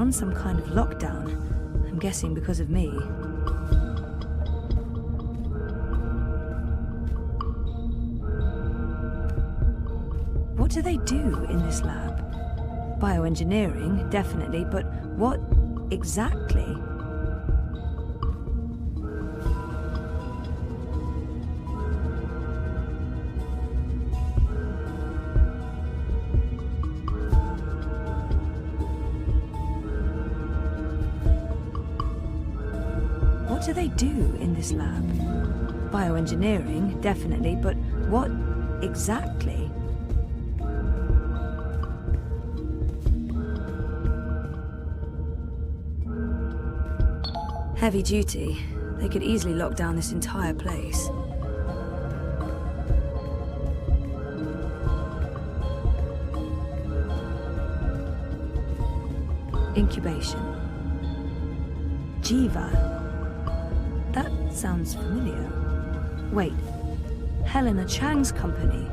on some kind of lockdown. I'm guessing because of me. What do they do in this lab? Bioengineering, definitely, but what exactly? What do they do in this lab? Bioengineering, definitely, but what exactly? Heavy duty. They could easily lock down this entire place. Incubation. Jiva. That sounds familiar. Wait. Helena Chang's company.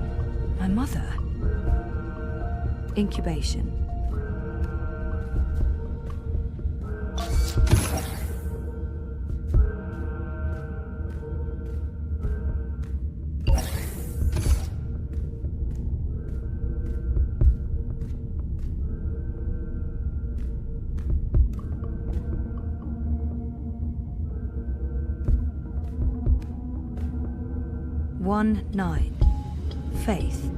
My mother. Incubation. One 9. Faith.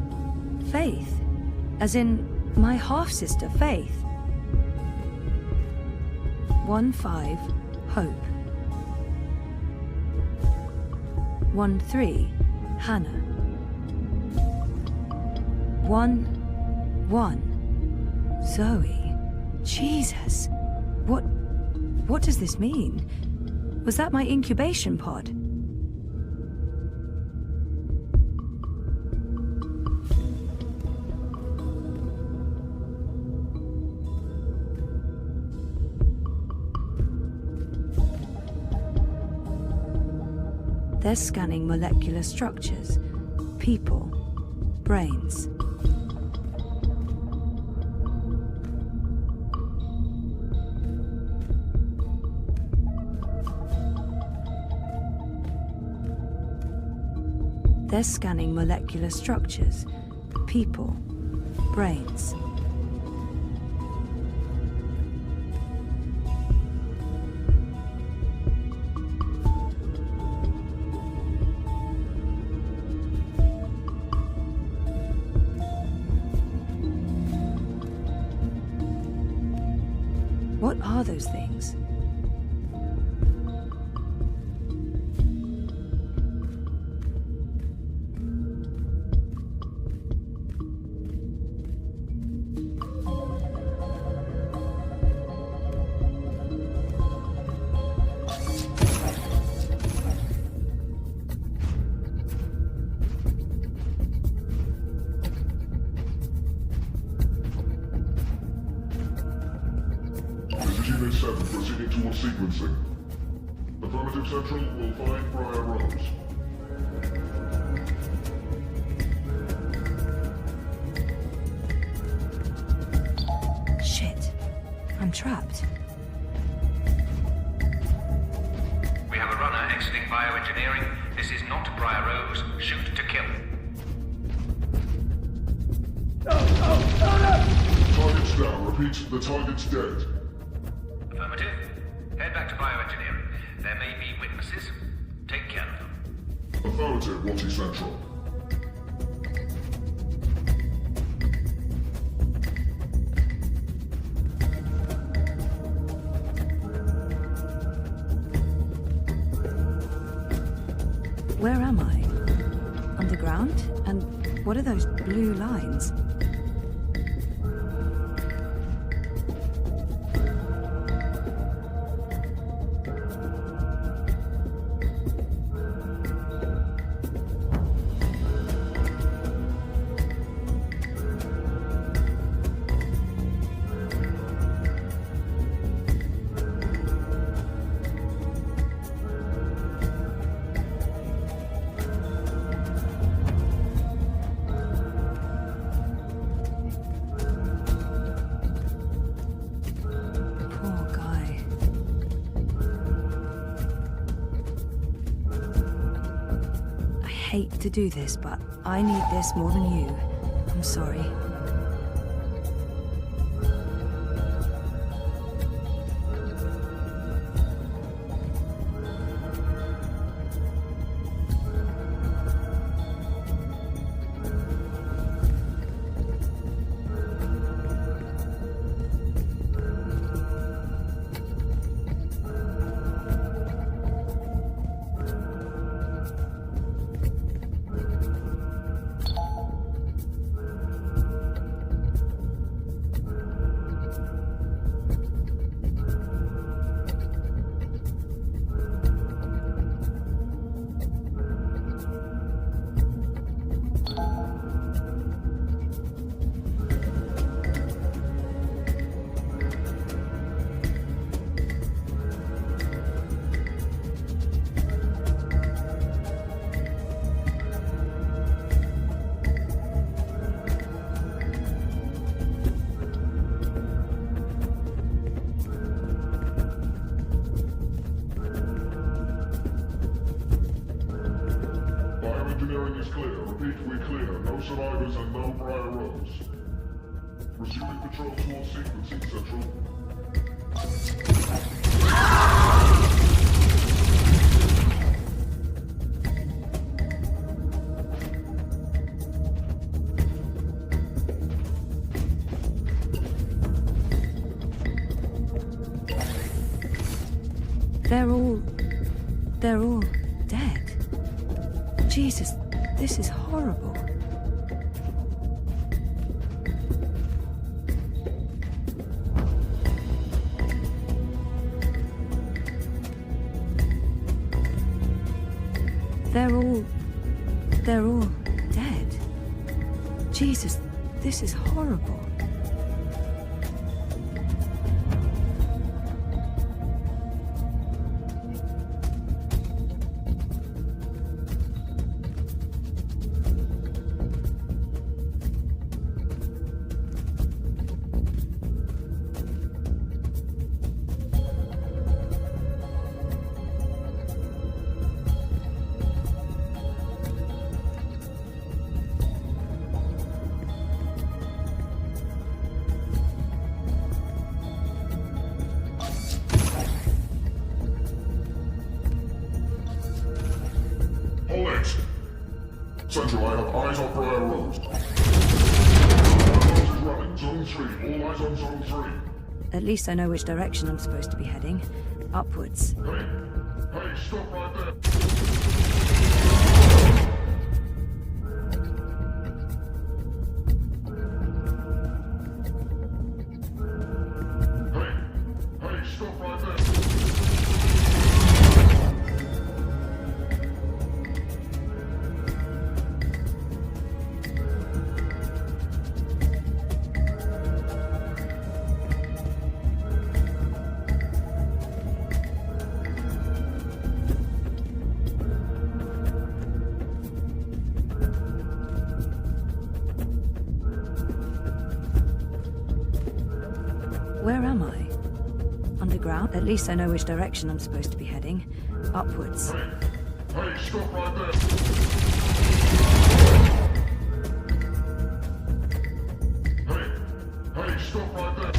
Faith? As in my half-sister, Faith. 1 5. Hope. 1 3. Hannah. 1 1. Zoe. Jesus. What does this mean? Was that my incubation pod? They're scanning molecular structures, people, brains. They're scanning molecular structures, people, brains. What are those things? Unit 7 proceeding towards sequencing. Affirmative Central will find Briar Rose. Shit. I'm trapped. We have a runner exiting bioengineering. This is not Briar Rose. Shoot to kill. Target's down. Repeat, the target's dead. Affirmative. Head back to bioengineering. There may be witnesses. Take care of them. Affirmative, Watty Central. Where am I? On the ground? And what are those blue lines? hate to do this, but I need this more than you. I'm sorry. Bioengineering is clear. Repeat, we're clear. No survivors and no Briar Rose. Resuming patrol towards sequencing, Central. They're all dead. Jesus, this is horrible. They're all dead. Jesus, this is horrible. Central, I have eyes on Briar Rose. Rose is running. Zone 3. All eyes on Zone 3. At least I know which direction I'm supposed to be heading. Upwards. Hey, stop right there. Hey, stop right there. Where am I? Underground? At least I know which direction I'm supposed to be heading. Upwards. Hey, stop right there. Hey, stop right there.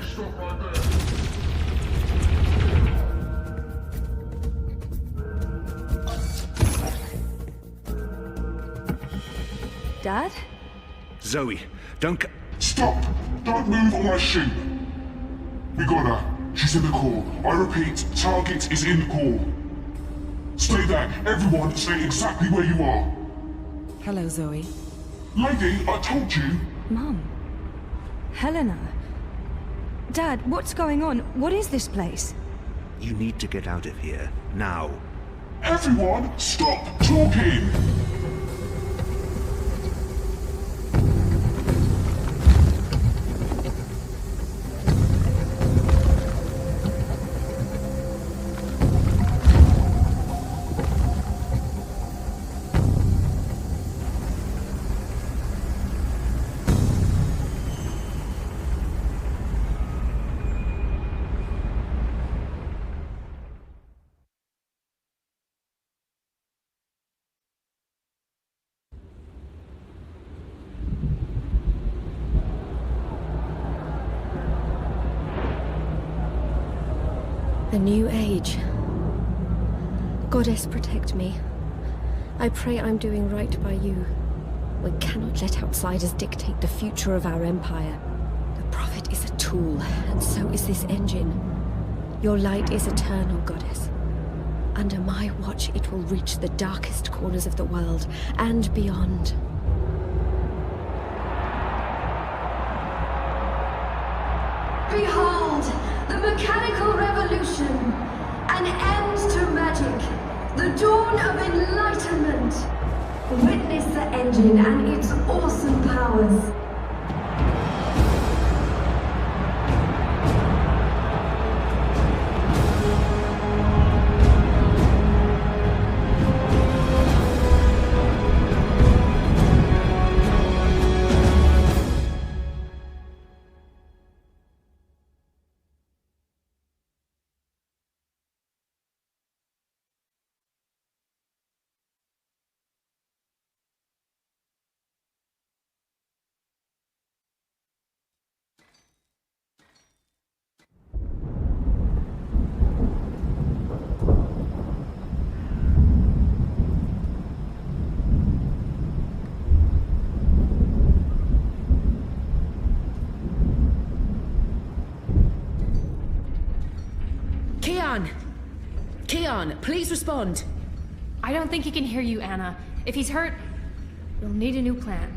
Stop right there. Dad? Zoe, don't Stop! Don't move or I shoot! We got her. She's in the core. I repeat, target is in the core. Stay there. Everyone stay exactly where you are. Hello, Zoe. Lady, I told you! Mum. Helena. Dad, what's going on? What is this place? You need to get out of here, now. Everyone, stop talking! The new age. Goddess, protect me. I pray I'm doing right by you. We cannot let outsiders dictate the future of our empire. The Prophet is a tool, and so is this engine. Your light is eternal, Goddess. Under my watch, it will reach the darkest corners of the world, and beyond. Behold, the mechanical revolution, an end to magic, the dawn of enlightenment. Witness the engine and its awesome powers. Keon, please respond. I don't think he can hear you, Anna. If he's hurt, we'll need a new plan.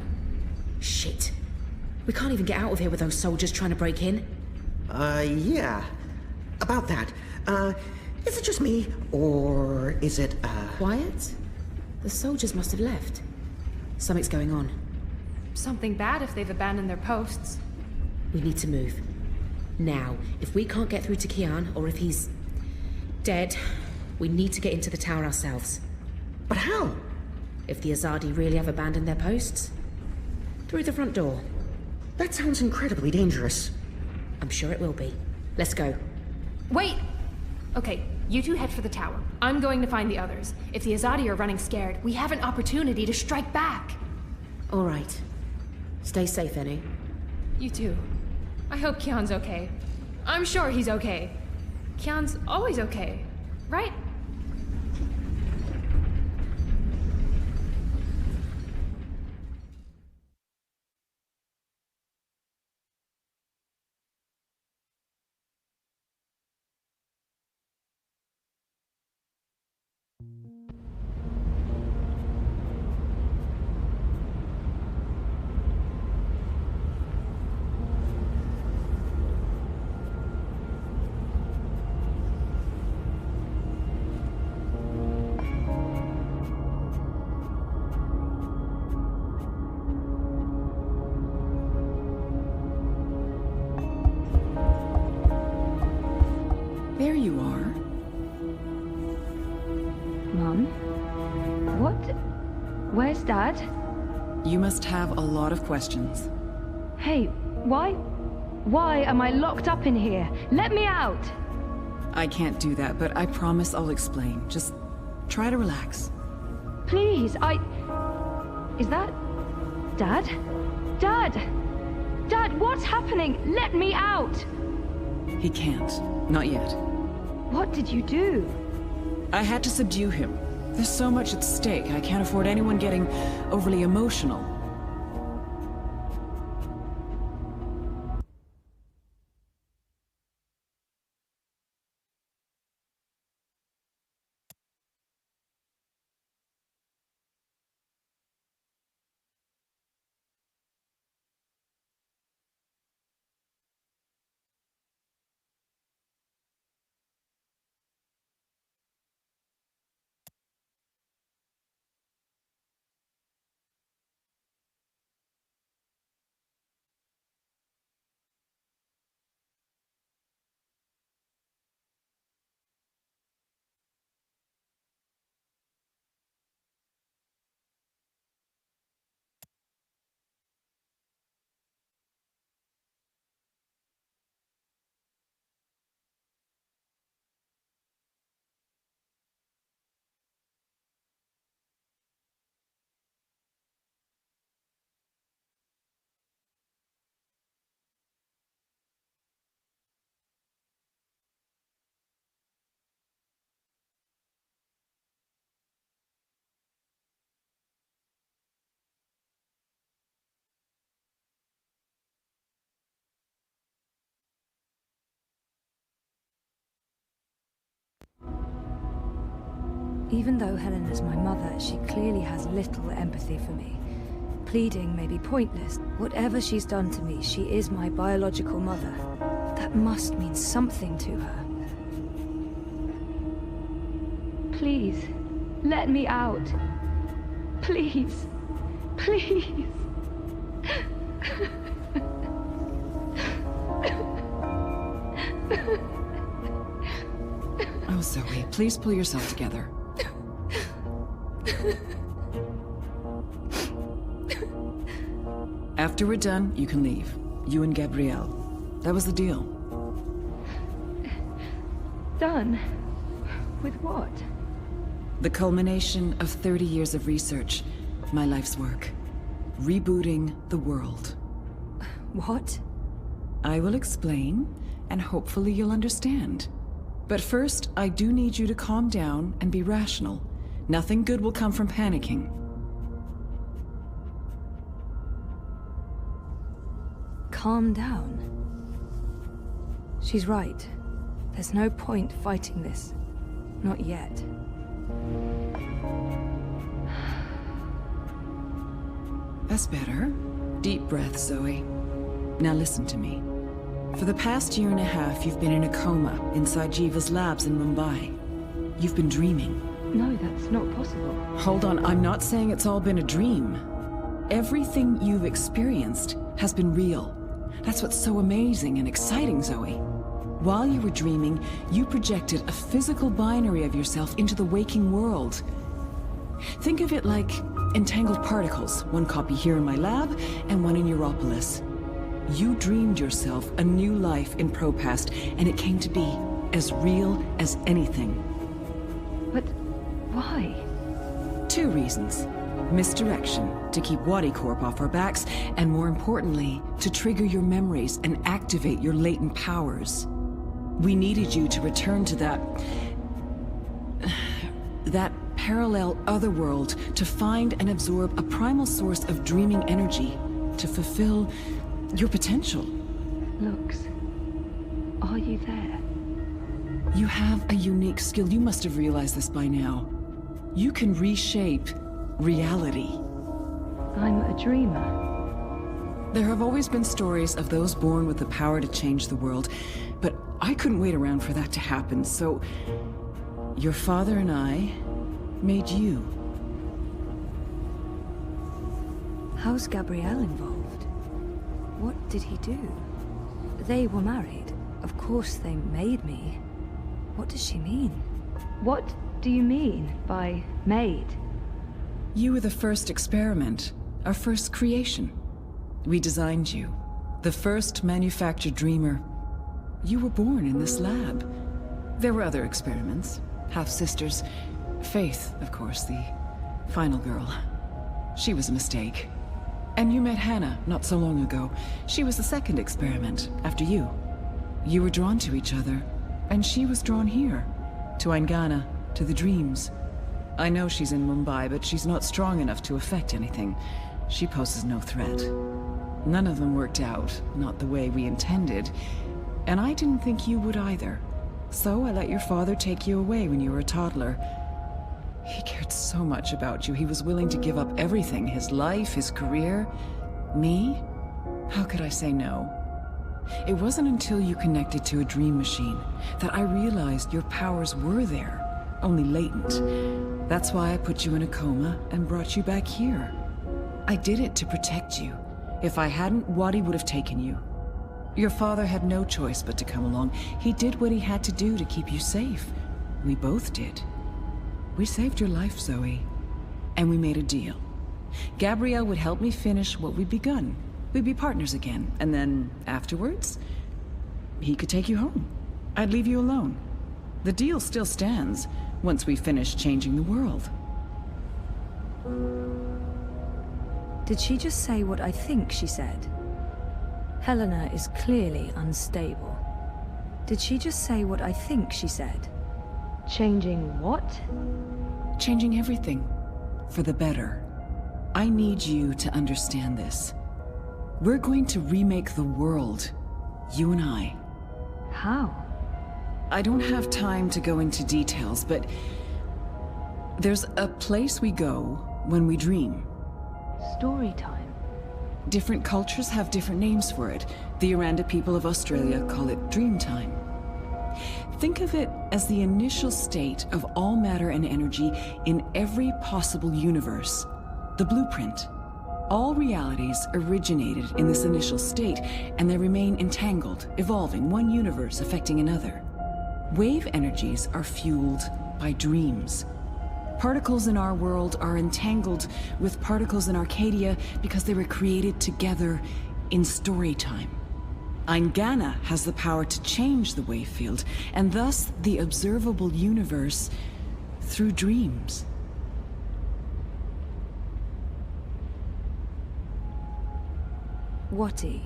Shit. We can't even get out of here with those soldiers trying to break in. Yeah. About that. Is it just me, or is it, Quiet? The soldiers must have left. Something's going on. Something bad if they've abandoned their posts. We need to move. Now, if we can't get through to Keon, or if he's dead, we need to get into the tower ourselves. But how? If the Azadi really have abandoned their posts? Through the front door. That sounds incredibly dangerous. I'm sure it will be. Let's go. Wait! Okay, you two head for the tower. I'm going to find the others. If the Azadi are running scared, we have an opportunity to strike back. All right. Stay safe, Enu. You too. I hope Keon's okay. I'm sure he's okay. Keon's always okay, right? There you are. Mum? What? Where's Dad? You must have a lot of questions. Hey, why? Why am I locked up in here? Let me out! I can't do that, but I promise I'll explain. Just try to relax. Please, Is that... Dad? Dad! Dad, what's happening? Let me out! He can't. Not yet. What did you do? I had to subdue him. There's so much at stake. I can't afford anyone getting overly emotional. Even though Helena's my mother, she clearly has little empathy for me. Pleading may be pointless. Whatever she's done to me, she is my biological mother. That must mean something to her. Please, let me out. Please. Please. Oh, Zoe, please pull yourself together. After we're done, you can leave. You and Gabrielle. That was the deal. Done? With what? The culmination of 30 years of research. My life's work. Rebooting the world. What? I will explain, and hopefully you'll understand. But first, I do need you to calm down and be rational. Nothing good will come from panicking. Calm down. She's right. There's no point fighting this. Not yet. That's better. Deep breath, Zoe. Now listen to me. For the past year and a half, you've been in a coma inside Jiva's labs in Mumbai. You've been dreaming. No, that's not possible. Hold on, I'm not saying it's all been a dream. Everything you've experienced has been real. That's what's so amazing and exciting, Zoe. While you were dreaming, you projected a physical binary of yourself into the waking world. Think of it like entangled particles, one copy here in my lab and one in Europolis. You dreamed yourself a new life in ProPast, and it came to be as real as anything. But why? 2 reasons. Misdirection, to keep Wadi Corp off our backs, and more importantly, to trigger your memories and activate your latent powers. We needed you to return to that parallel otherworld, to find and absorb a primal source of dreaming energy, to fulfill your potential. Lux, are you there? You have a unique skill. You must have realized this by now. You can reshape reality. I'm a dreamer. There have always been stories of those born with the power to change the world, but I couldn't wait around for that to happen, so your father and I made you. How's Gabrielle involved? What did he do? They were married. Of course they made me. What does she mean? What do you mean by made? You were the first experiment, our first creation. We designed you, the first manufactured dreamer. You were born in this lab. There were other experiments, half-sisters. Faith, of course, the final girl. She was a mistake. And you met Hannah not so long ago. She was the second experiment, after you. You were drawn to each other, and she was drawn here, to Aingana, to the dreams. I know she's in Mumbai, but she's not strong enough to affect anything. She poses no threat. None of them worked out, not the way we intended. And I didn't think you would either. So I let your father take you away when you were a toddler. He cared so much about you, he was willing to give up everything, his life, his career. Me? How could I say no? It wasn't until you connected to a dream machine that I realized your powers were there, only latent. That's why I put you in a coma and brought you back here. I did it to protect you. If I hadn't, Wadi would have taken you. Your father had no choice but to come along. He did what he had to do to keep you safe. We both did. We saved your life, Zoe. And we made a deal. Gabrielle would help me finish what we'd begun. We'd be partners again, and then afterwards, he could take you home. I'd leave you alone. The deal still stands once we finish changing the world. Did she just say what I think she said? Helena is clearly unstable. Did she just say what I think she said? Changing what? Changing everything. For the better. I need you to understand this. We're going to remake the world. You and I. How? I don't have time to go into details, but There's a place we go when we dream. Story time. Different cultures have different names for it. The Aranda people of Australia call it dream time. Think of it as the initial state of all matter and energy in every possible universe. The blueprint. All realities originated in this initial state, and they remain entangled, evolving, one universe affecting another. Wave energies are fueled by dreams. Particles in our world are entangled with particles in Arcadia because they were created together in story time. Eingana has the power to change the wave field, and thus the observable universe through dreams. Wati,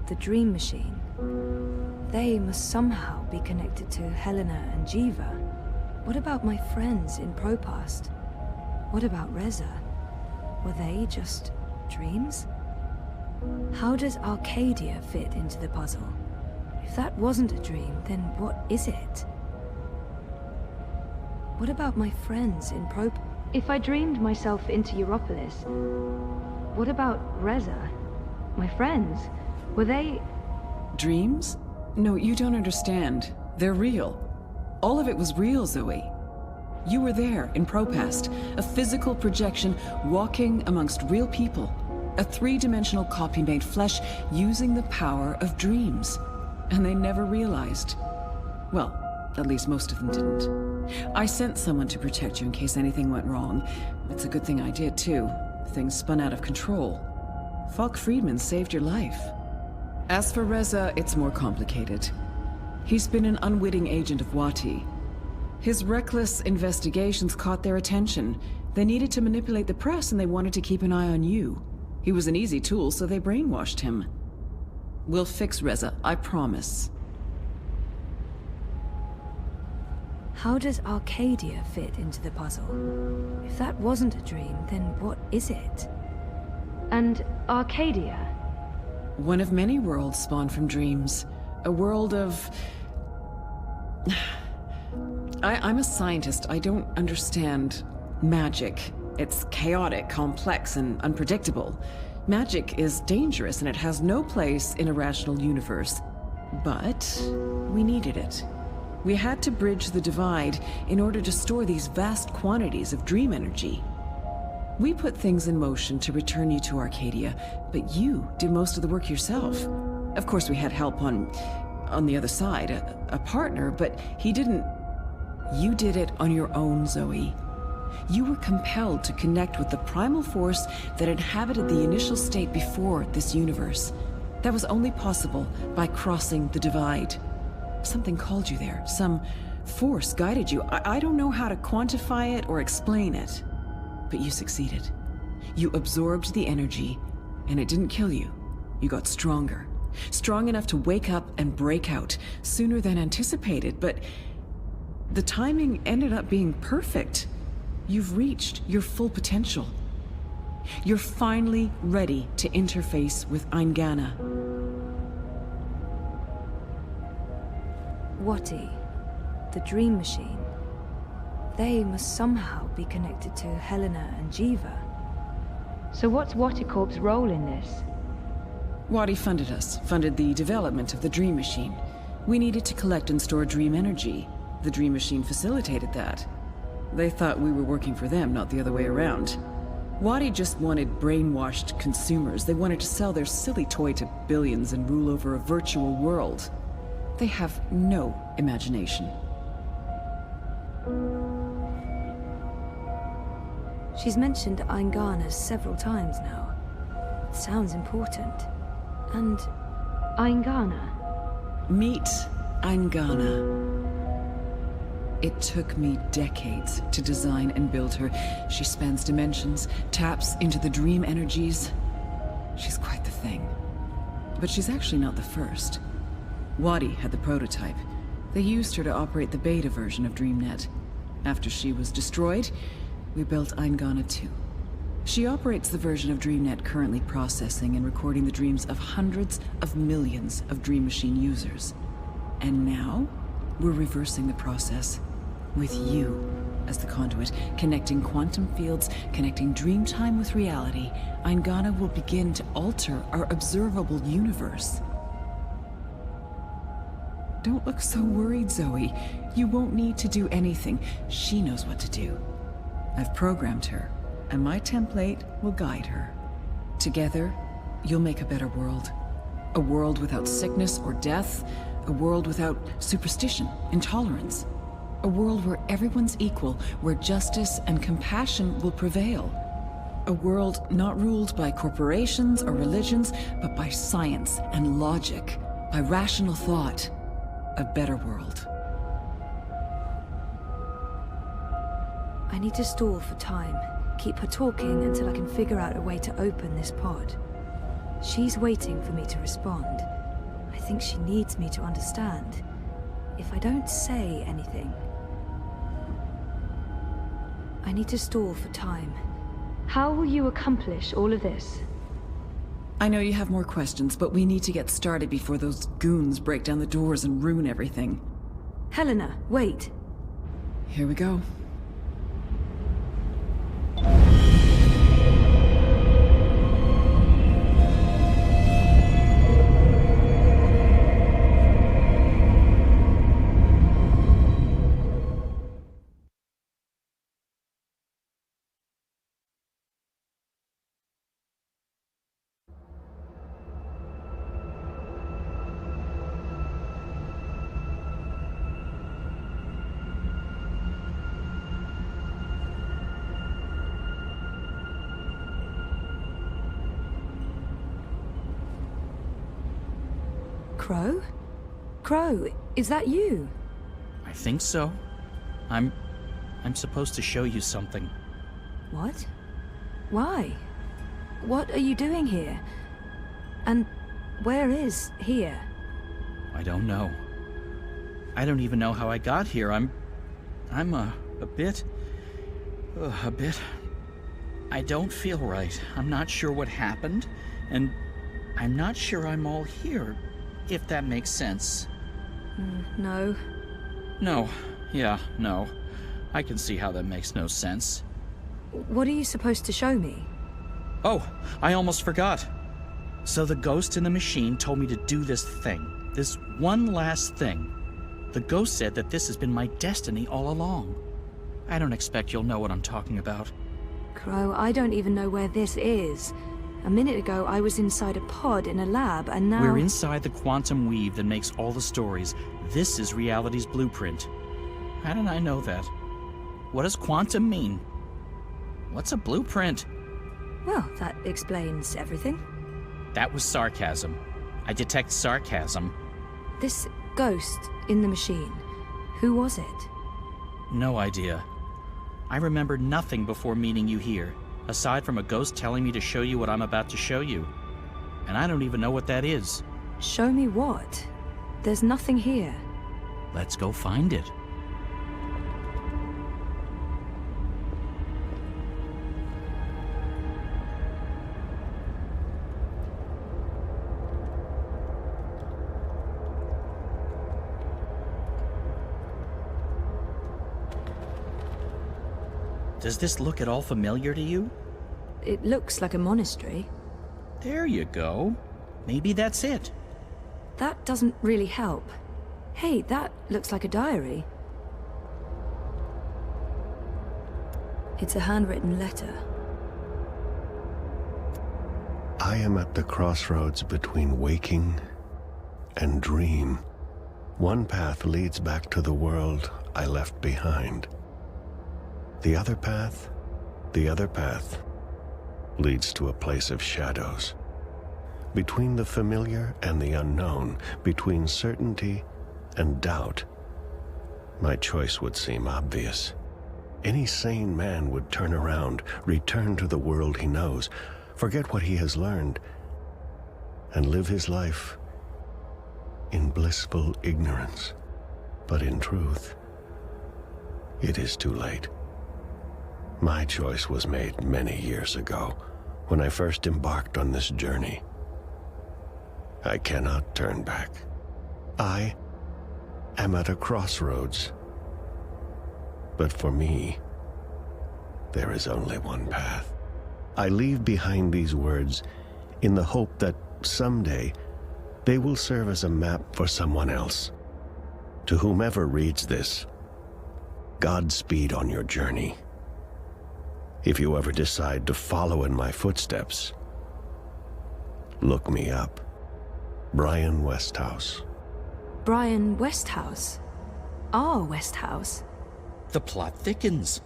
the dream machine. They must somehow be connected to Helena and Jiva. What about my friends in Propast? What about Reza? Were they just dreams? How does Arcadia fit into the puzzle? If that wasn't a dream, then what is it? What about my friends in If I dreamed myself into Europolis, what about Reza? My friends? Were they... Dreams? No, you don't understand. They're real. All of it was real, Zoe. You were there in Propast, a physical projection walking amongst real people. A three-dimensional copy made flesh using the power of dreams. And they never realized. Well, at least most of them didn't. I sent someone to protect you in case anything went wrong. It's a good thing I did, too. Things spun out of control. Falk Friedman saved your life. As for Reza, it's more complicated. He's been an unwitting agent of Wati. His reckless investigations caught their attention. They needed to manipulate the press and they wanted to keep an eye on you. He was an easy tool, so they brainwashed him. We'll fix Reza, I promise. How does Arcadia fit into the puzzle? If that wasn't a dream, then what is it? And Arcadia? One of many worlds spawned from dreams. A world of... I'm a scientist. I don't understand magic. It's chaotic, complex, and unpredictable. Magic is dangerous, and it has no place in a rational universe. But we needed it. We had to bridge the divide in order to store these vast quantities of dream energy. We put things in motion to return you to Arcadia, but you did most of the work yourself. Of course, we had help on the other side, a partner, but he didn't... You did it on your own, Zoe. You were compelled to connect with the primal force that inhabited the initial state before this universe. That was only possible by crossing the divide. Something called you there. Some force guided you. I don't know how to quantify it or explain it. But you succeeded. You absorbed the energy, and it didn't kill you. You got stronger. Strong enough to wake up and break out sooner than anticipated, but the timing ended up being perfect. You've reached your full potential. You're finally ready to interface with Eingana. Wati, the dream machine. They must somehow be connected to Helena and Jiva. So what's Wati Corp's role in this? Wati funded us, funded the development of the dream machine. We needed to collect and store dream energy. The dream machine facilitated that. They thought we were working for them, not the other way around. Wati just wanted brainwashed consumers. They wanted to sell their silly toy to billions and rule over a virtual world. They have no imagination. She's mentioned Eingana several times now. It sounds important. And Eingana? Meet Eingana. It took me decades to design and build her. She spans dimensions, taps into the dream energies. She's quite the thing. But she's actually not the first. Wati had the prototype. They used her to operate the beta version of DreamNet. After she was destroyed, we built Eingana 2. She operates the version of DreamNet currently processing and recording the dreams of hundreds of millions of Dream Machine users. And now, we're reversing the process with you. as the conduit, connecting quantum fields, connecting dreamtime with reality, Eingana will begin to alter our observable universe. Don't look so worried, Zoe. You won't need to do anything. She knows what to do. I've programmed her, and my template will guide her. Together, you'll make a better world. A world without sickness or death. A world without superstition, intolerance. A world where everyone's equal, where justice and compassion will prevail. A world not ruled by corporations or religions, but by science and logic, by rational thought. A better world. I need to stall for time. Keep her talking until I can figure out a way to open this pod. She's waiting for me to respond. I think she needs me to understand. If I don't say anything... I need to stall for time. How will you accomplish all of this? I know you have more questions, but we need to get started before those goons break down the doors and ruin everything. Helena, wait. Here we go. Crow? Crow, is that you? I think so. I'm supposed to show you something. What? Why? What are you doing here? And where is here? I don't know. I don't even know how I got here. I'm a bit... I don't feel right. I'm not sure what happened, and I'm not sure I'm all here, if that makes sense. No. No. Yeah, no. I can see how that makes no sense. What are you supposed to show me? Oh, I almost forgot. So the ghost in the machine told me to do this thing. This one last thing. The ghost said that this has been my destiny all along. I don't expect you'll know what I'm talking about. Crow, I don't even know where this is. A minute ago, I was inside a pod in a lab, and now... We're inside the quantum weave that makes all the stories. This is reality's blueprint. How did I know that? What does quantum mean? What's a blueprint? Well, that explains everything. That was sarcasm. I detect sarcasm. This ghost in the machine, who was it? No idea. I remember nothing before meeting you here, aside from a ghost telling me to show you what I'm about to show you. And I don't even know what that is. Show me what? There's nothing here. Let's go find it. Does this look at all familiar to you? It looks like a monastery. There you go. Maybe that's it. That doesn't really help. Hey, that looks like a diary. It's a handwritten letter. I am at the crossroads between waking and dream. One path leads back to the world I left behind. The other path leads to a place of shadows. Between the familiar and the unknown, between certainty and doubt, my choice would seem obvious. Any sane man would turn around, return to the world he knows, forget what he has learned, and live his life in blissful ignorance. But in truth, it is too late. My choice was made many years ago, when I first embarked on this journey. I cannot turn back. I am at a crossroads. But for me, there is only one path. I leave behind these words in the hope that someday they will serve as a map for someone else. To whomever reads this, Godspeed on your journey. If you ever decide to follow in my footsteps, look me up. Brian Westhouse. Brian Westhouse? Our Westhouse? The plot thickens.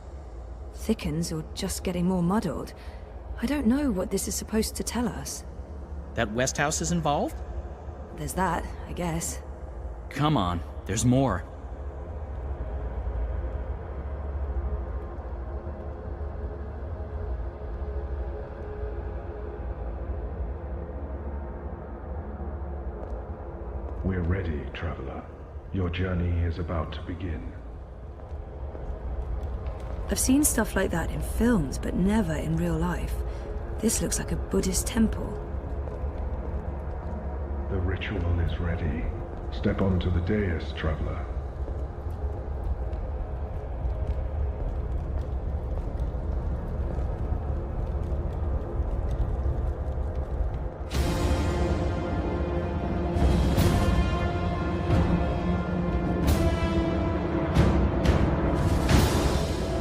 Thickens or just getting more muddled? I don't know what this is supposed to tell us. That Westhouse is involved? There's that, I guess. Come on, there's more. We're ready, Traveler. Your journey is about to begin. I've seen stuff like that in films, but never in real life. This looks like a Buddhist temple. The ritual is ready. Step onto the dais, Traveler.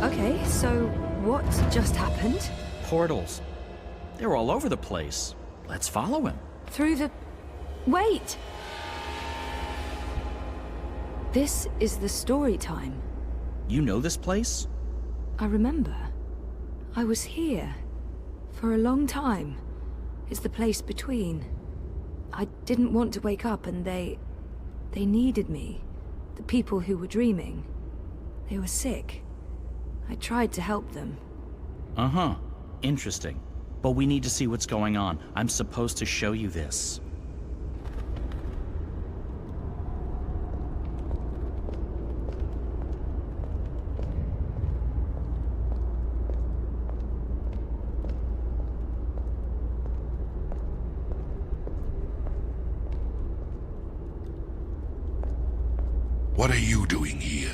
Okay, so what just happened? Portals. They're all over the place. Let's follow him. Through the... Wait! This is the story time. You know this place? I remember. I was here. For a long time. It's the place between. I didn't want to wake up and they needed me. The people who were dreaming. They were sick. I tried to help them. Uh-huh. Interesting. But we need to see what's going on. I'm supposed to show you this. What are you doing here?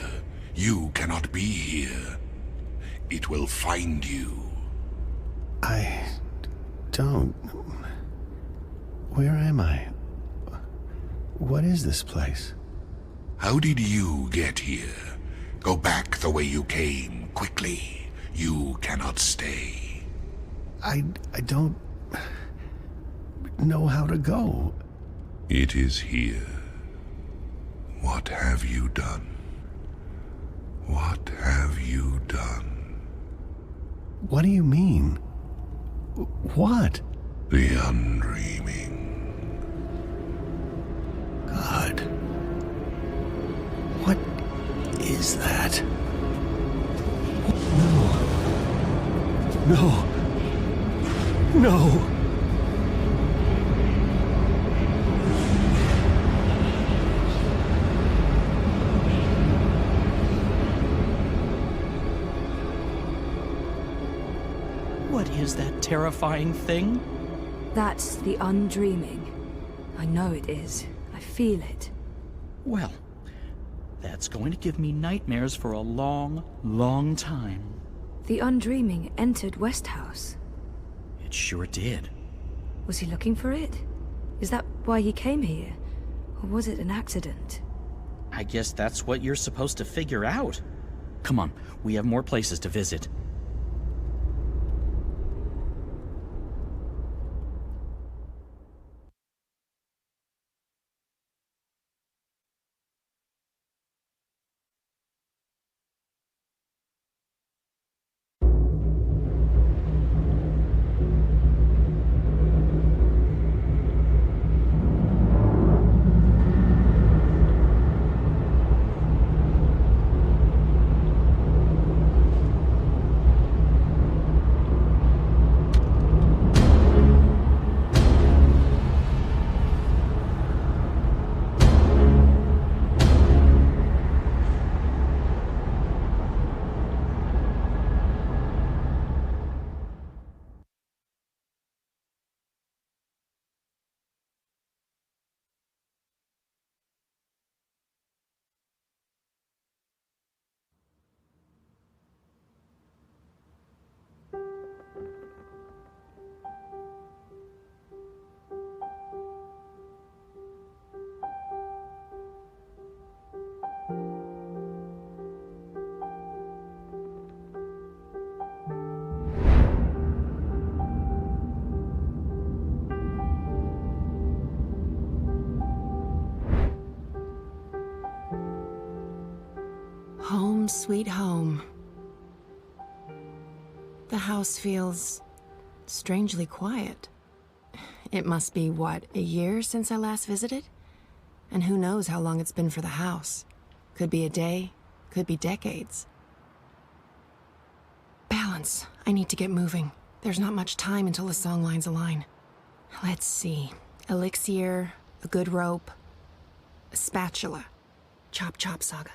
You cannot be here. It will find you. I don't... Where am I? What is this place? How did you get here? Go back the way you came, quickly. You cannot stay. I don't... know how to go. It is here. What have you done? What have you done? What do you mean? What? The undreaming. God. What is that? No. No. No. What is that terrifying thing? That's the undreaming. I know it is. I feel it. Well, that's going to give me nightmares for a long, long time. The undreaming entered Westhouse. It sure did. Was he looking for it? Is that why he came here? Or was it an accident? I guess that's what you're supposed to figure out. Come on, we have more places to visit. Home sweet home. The house feels strangely quiet. It must be, what, a year since I last visited? And who knows how long it's been for the house. Could be a day, could be decades. Balance. I need to get moving. There's not much time until the songlines align. Let's see. Elixir, a good rope, a spatula. Chop chop, Saga.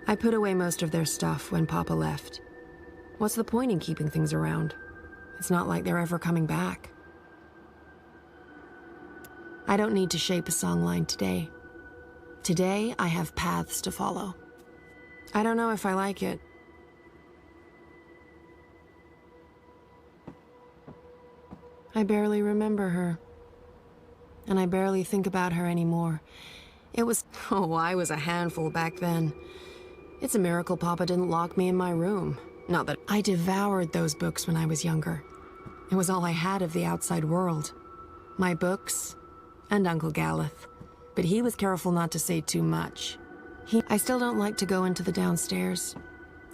I put away most of their stuff when Papa left. What's the point in keeping things around? It's not like they're ever coming back. I don't need to shape a songline today. Today, I have paths to follow. I don't know if I like it. I barely remember her. And I barely think about her anymore. I was a handful back then. It's a miracle Papa didn't lock me in my room. Not that I devoured those books when I was younger. It was all I had of the outside world. My books and Uncle Galeth. But he was careful not to say too much. I still don't like to go into the downstairs.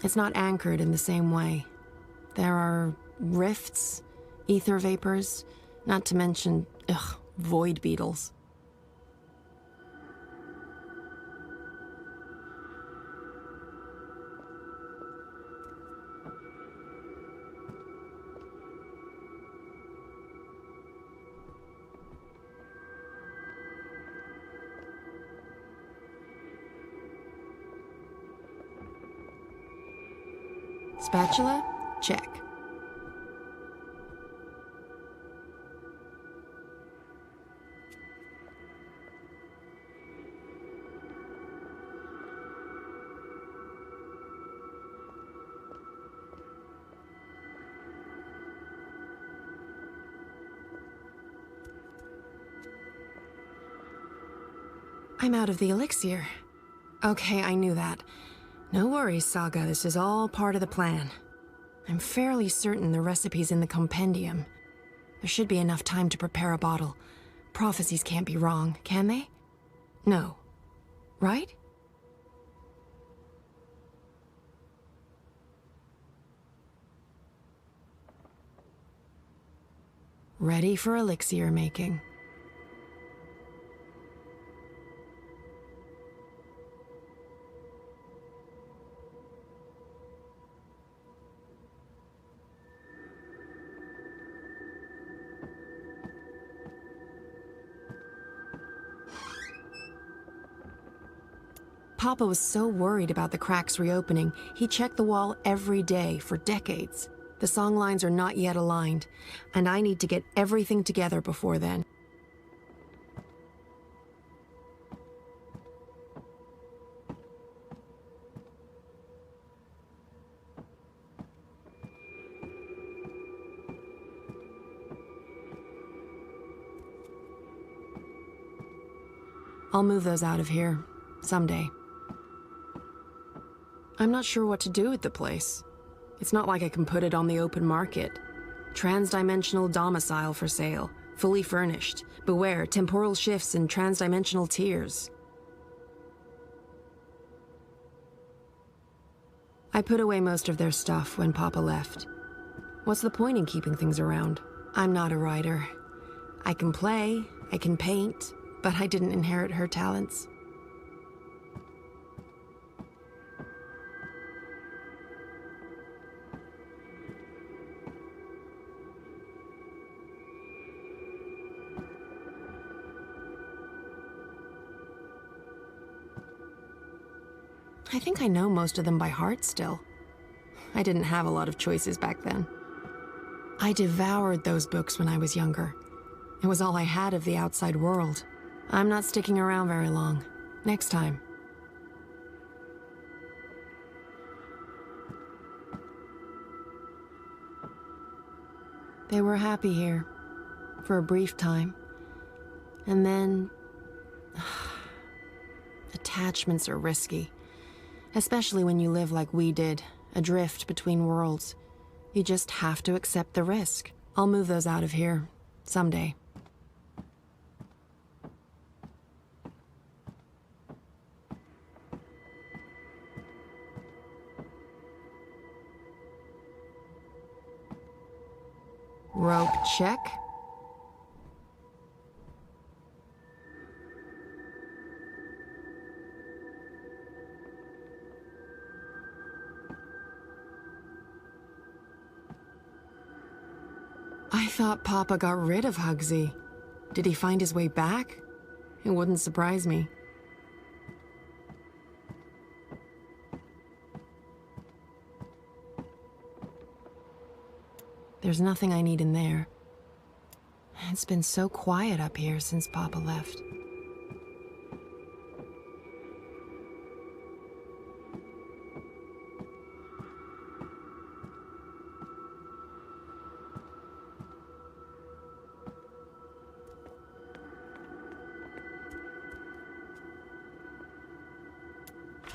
It's not anchored in the same way. There are rifts, ether vapors, not to mention, void beetles. Spatula? Check. I'm out of the elixir. Okay, I knew that. No worries, Saga. This is all part of the plan. I'm fairly certain the recipe's in the compendium. There should be enough time to prepare a bottle. Prophecies can't be wrong, can they? No. Right? Ready for elixir making. Papa was so worried about the cracks reopening, he checked the wall every day for decades. The songlines are not yet aligned, and I need to get everything together before then. I'll move those out of here, someday. I'm not sure what to do with the place. It's not like I can put it on the open market. Transdimensional domicile for sale, fully furnished. Beware, temporal shifts and transdimensional tears. I put away most of their stuff when Papa left. What's the point in keeping things around? I'm not a writer. I can play, I can paint, but I didn't inherit her talents. I think I know most of them by heart still. I didn't have a lot of choices back then. I devoured those books when I was younger. It was all I had of the outside world. I'm not sticking around very long. Next time. They were happy here. For a brief time. And then... attachments are risky. Especially when you live like we did, adrift between worlds. You just have to accept the risk. I'll move those out of here someday. Rope check. I thought Papa got rid of Hugsy. Did he find his way back? It wouldn't surprise me. There's nothing I need in there. It's been so quiet up here since Papa left.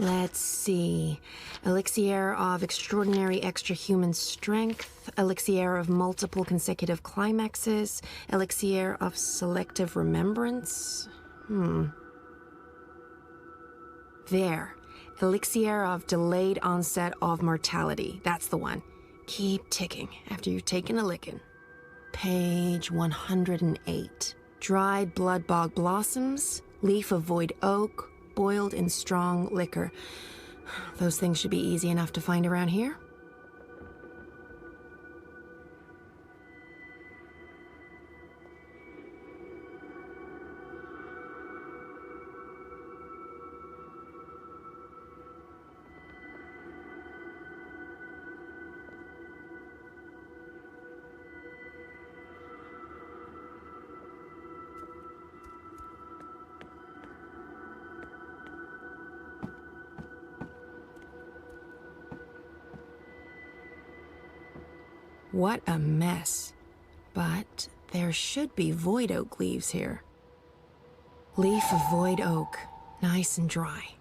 Let's see. Elixir of extraordinary extra-human strength, elixir of multiple consecutive climaxes, elixir of selective remembrance. There. Elixir of delayed onset of mortality. That's the one. Keep ticking after you've taken a licking. Page 108. Dried blood bog blossoms, leaf of void oak, boiled in strong liquor. Those things should be easy enough to find around here. What a mess. But there should be void oak leaves here. Leaf of void oak, nice and dry.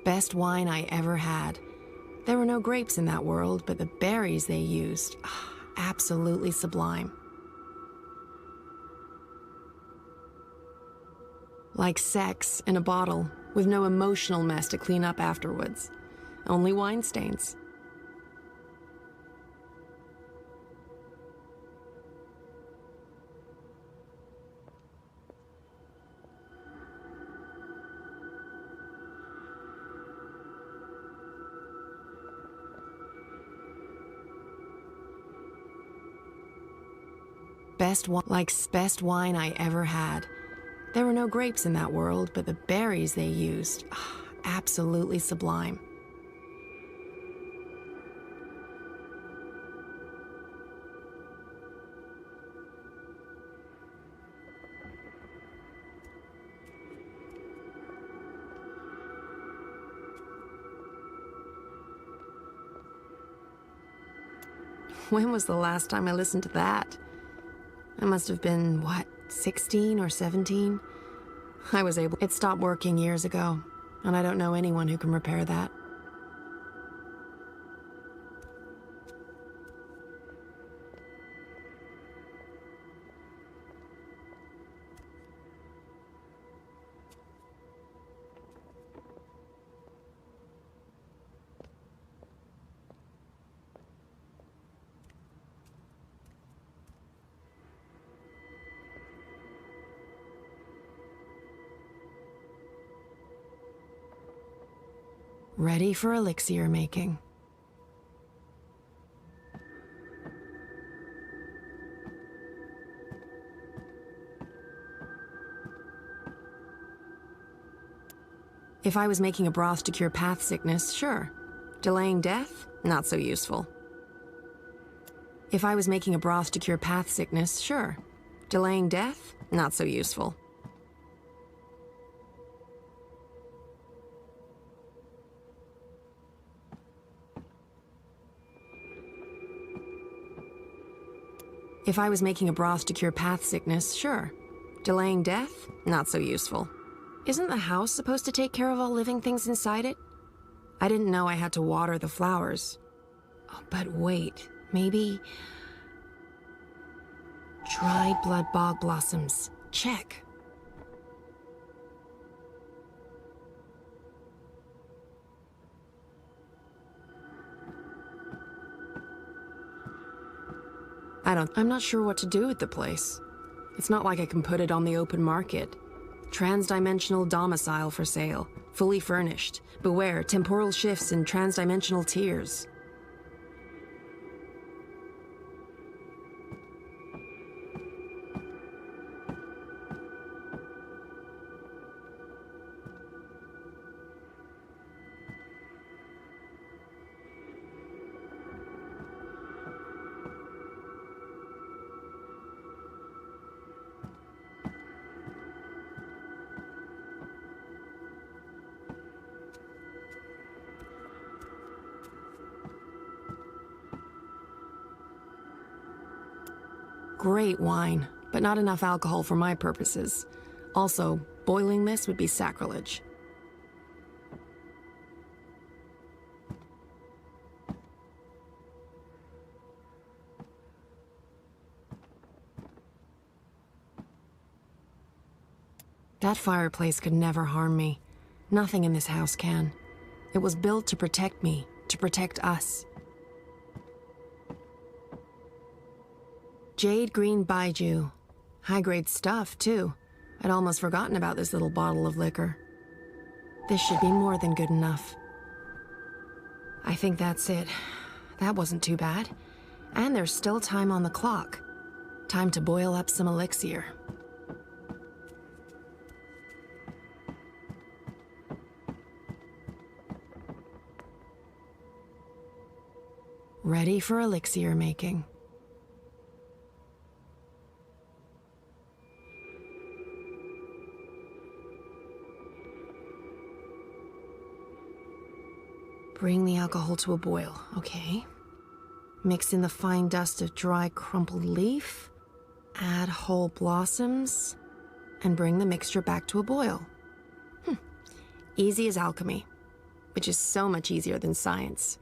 Best wine I ever had. There were no grapes in that world, but the berries they used, absolutely sublime. Like sex in a bottle, with no emotional mess to clean up afterwards. Only wine stains. Best wine I ever had. There were no grapes in that world, but the berries they used, absolutely sublime. When was the last time I listened to that? I must have been, 16 or 17? It stopped working years ago, and I don't know anyone who can repair that. Ready for elixir making. If I was making a broth to cure path sickness, sure. Delaying death? Not so useful. If I was making a broth to cure path sickness, sure. Delaying death? Not so useful. If I was making a broth to cure path sickness, sure. Delaying death? Not so useful. Isn't the house supposed to take care of all living things inside it? I didn't know I had to water the flowers. Oh, but wait, maybe... Dried blood bog blossoms. Check. I'm not sure what to do with the place. It's not like I can put it on the open market. Transdimensional domicile for sale. Fully furnished. Beware temporal shifts and transdimensional tears. Great wine, but not enough alcohol for my purposes. Also, boiling this would be sacrilege. That fireplace could never harm me. Nothing in this house can. It was built to protect me, to protect us. Jade green baijiu. High-grade stuff, too. I'd almost forgotten about this little bottle of liquor. This should be more than good enough. I think that's it. That wasn't too bad. And there's still time on the clock. Time to boil up some elixir. Ready for elixir making. Bring the alcohol to a boil, okay. Mix in the fine dust of dry crumpled leaf, add whole blossoms, and bring the mixture back to a boil. Easy as alchemy, which is so much easier than science.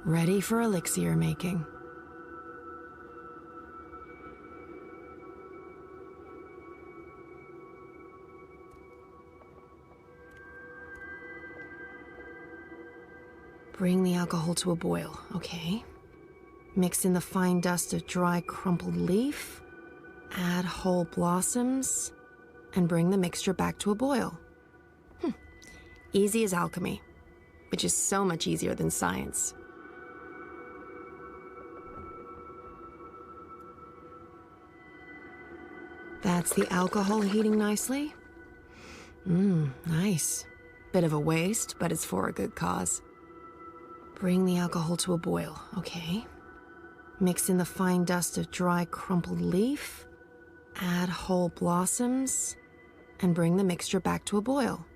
Ready for elixir making. Bring the alcohol to a boil, okay. Mix in the fine dust of dry crumpled leaf, add whole blossoms, and bring the mixture back to a boil. Easy as alchemy, which is so much easier than science. That's the alcohol heating nicely. Nice. Bit of a waste, but it's for a good cause. Bring the alcohol to a boil, okay. Mix in the fine dust of dry crumpled leaf, add whole blossoms, and bring the mixture back to a boil.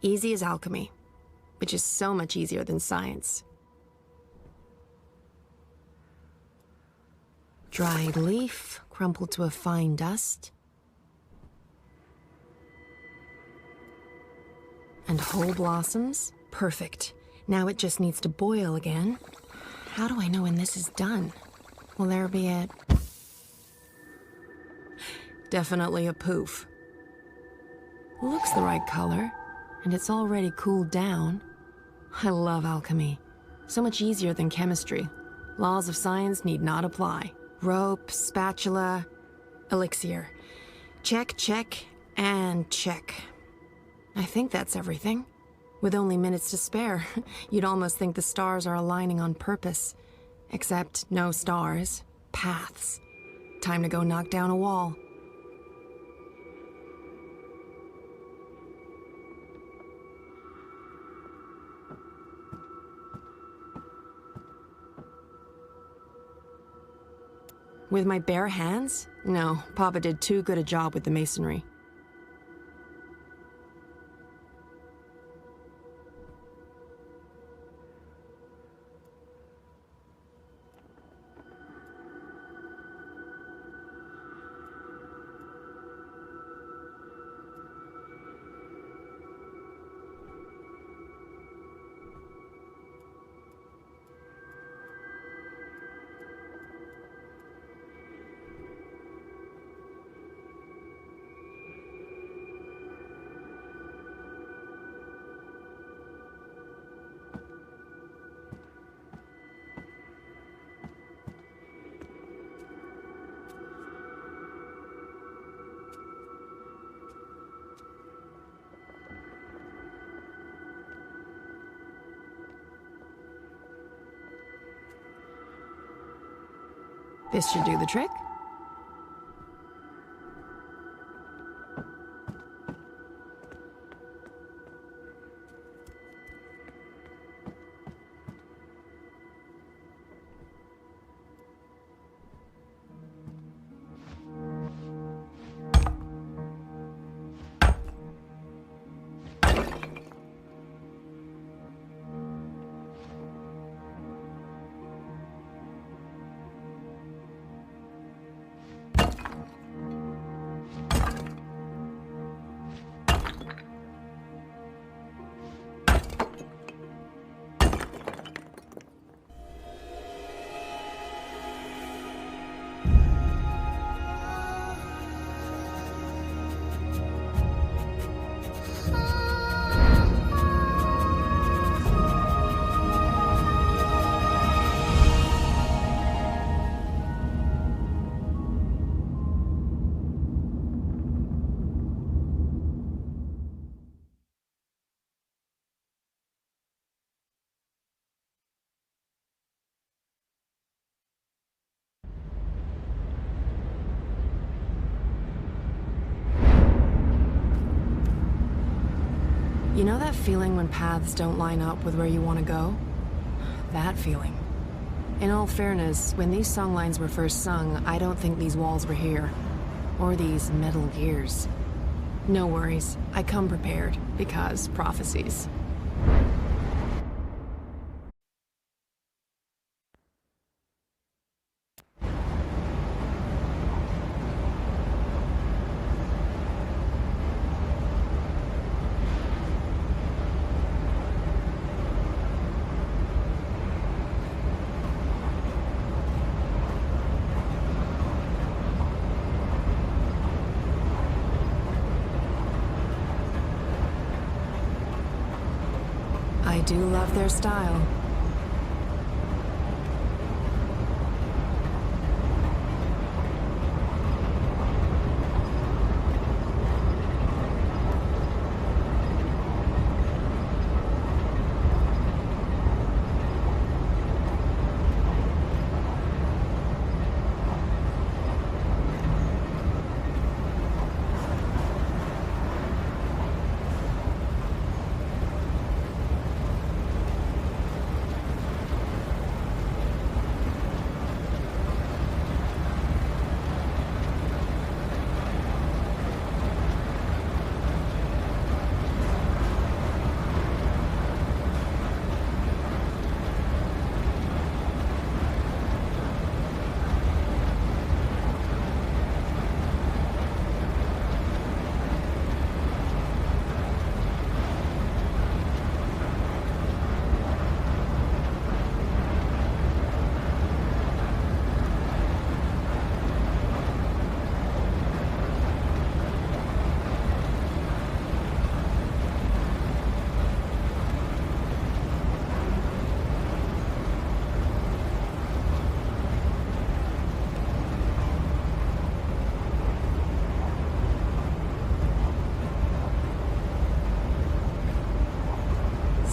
Easy as alchemy, which is so much easier than science. Dried leaf, crumpled to a fine dust. And whole blossoms, perfect. Now it just needs to boil again. How do I know when this is done? Will there be a... Definitely a poof. Looks the right color, and it's already cooled down. I love alchemy. So much easier than chemistry. Laws of science need not apply. Rope, spatula, elixir. Check, check, and check. I think that's everything. With only minutes to spare, you'd almost think the stars are aligning on purpose. Except no stars, paths. Time to go knock down a wall. With my bare hands? No, Papa did too good a job with the masonry. This should do the trick. You know that feeling when paths don't line up with where you want to go? That feeling. In all fairness, when these songlines were first sung, I don't think these walls were here. Or these metal gears. No worries, I come prepared, because prophecies. I do love their style.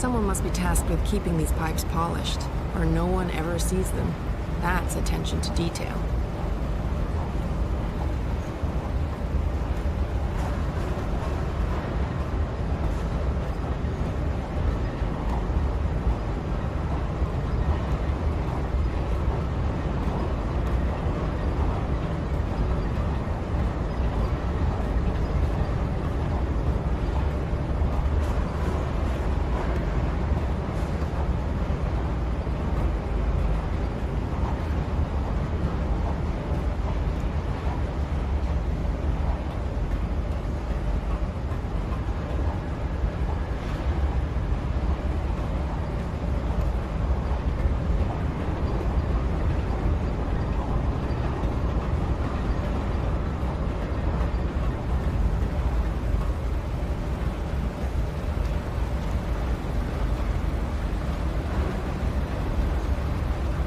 Someone must be tasked with keeping these pipes polished, or no one ever sees them. That's attention to detail.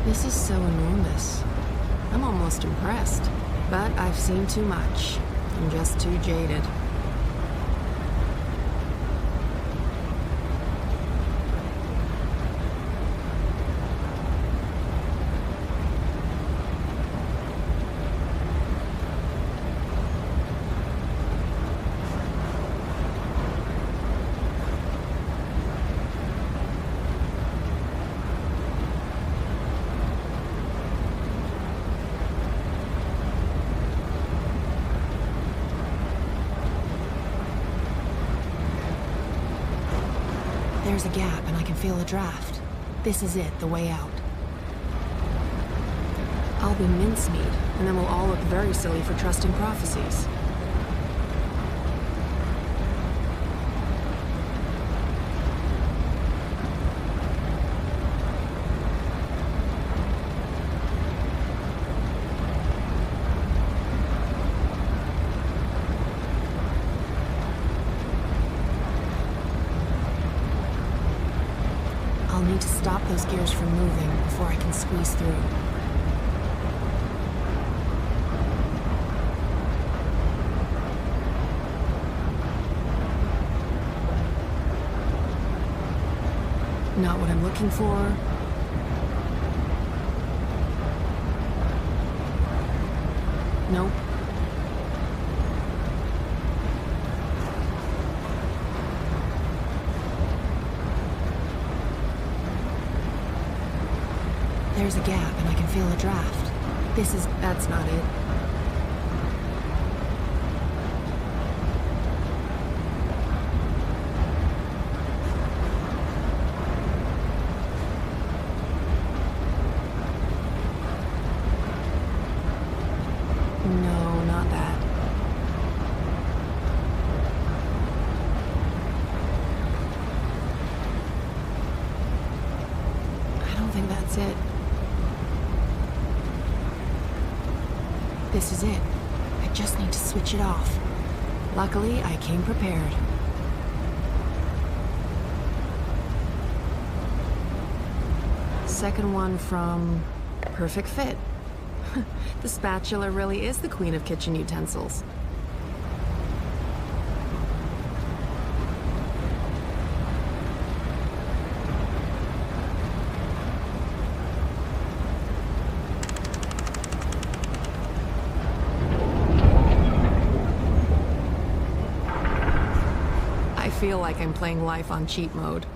This is so enormous. I'm almost impressed. But I've seen too much. I'm just too jaded. There's a gap, and I can feel a draft. This is it, the way out. I'll be mincemeat, and then we'll all look very silly for trusting prophecies. I'll need to stop those gears from moving before I can squeeze through. Not what I'm looking for. Nope. There's a gap, and I can feel a draft. That's not it. No, not that. I don't think that's it. This is it. I just need to switch it off. Luckily, I came prepared. Second one from Perfect Fit. The spatula really is the queen of kitchen utensils. I feel like I'm playing life on cheat mode.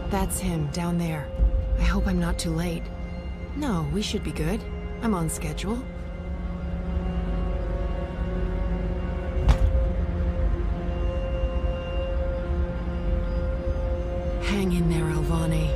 That's him, down there. I hope I'm not too late. No, we should be good. I'm on schedule. Hang in there, Alvani.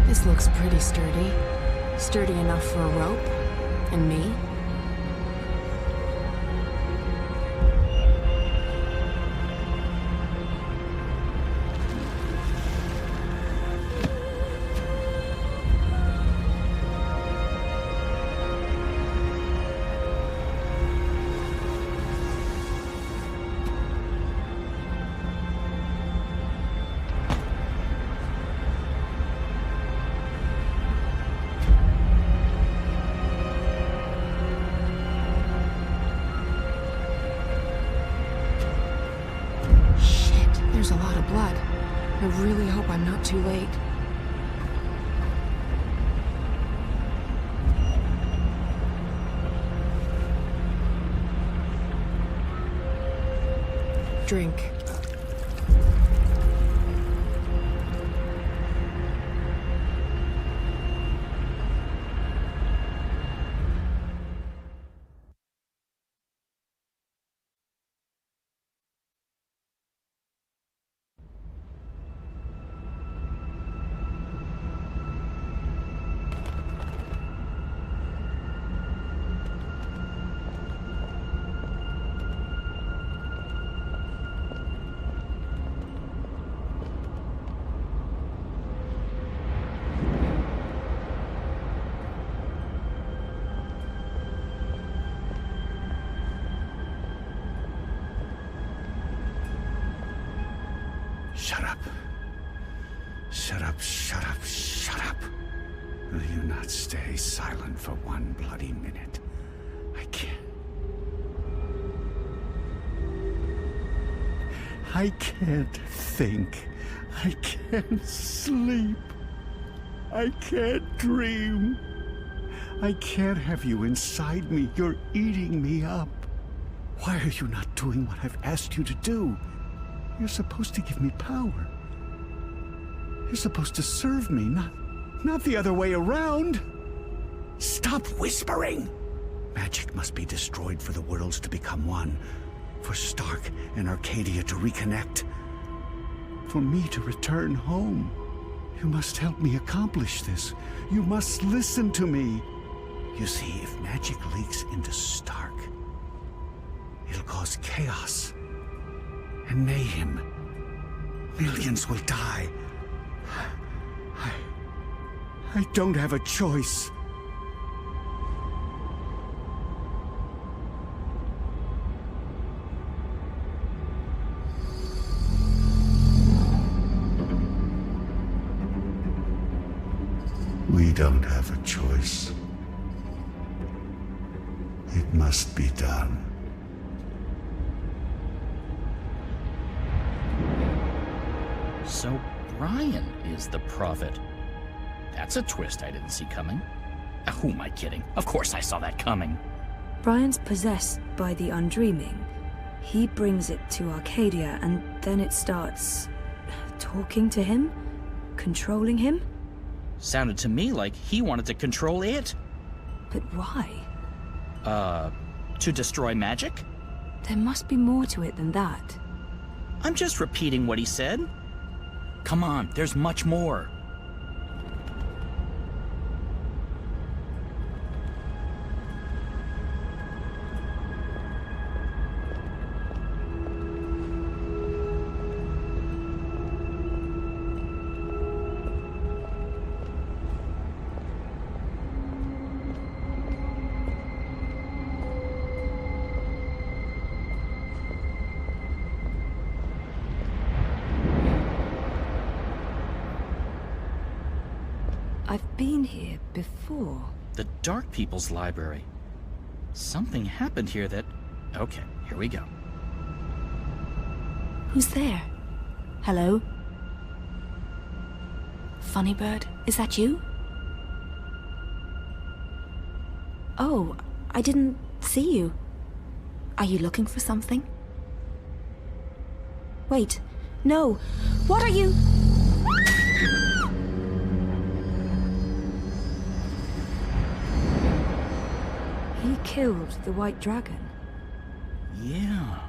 This looks pretty sturdy. Sturdy enough for a rope. And me. There's a lot of blood. I really hope I'm not too late. Drink. Shut up. Shut up, shut up, shut up. Will you not stay silent for one bloody minute? I can't. I can't think. I can't sleep. I can't dream. I can't have you inside me. You're eating me up. Why are you not doing what I've asked you to do? You're supposed to give me power. You're supposed to serve me, not the other way around. Stop whispering! Magic must be destroyed for the worlds to become one. For Stark and Arcadia to reconnect. For me to return home. You must help me accomplish this. You must listen to me. You see, if magic leaks into Stark, it'll cause chaos and mayhem. Millions will die. I don't have a choice. We don't have a choice. It must be done. So Brian is the prophet. That's a twist I didn't see coming. Who am I kidding? Of course I saw that coming. Brian's possessed by the Undreaming. He brings it to Arcadia, and then it starts talking to him? Controlling him? Sounded to me like he wanted to control it. But why? To destroy magic? There must be more to it than that. I'm just repeating what he said. Come on, there's much more. I've been here before. The Dark People's Library. Something happened here that... Okay, here we go. Who's there? Hello? Funny Bird, is that you? Oh, I didn't see you. Are you looking for something? Wait, no. What are you? He killed the White Dragon. Yeah,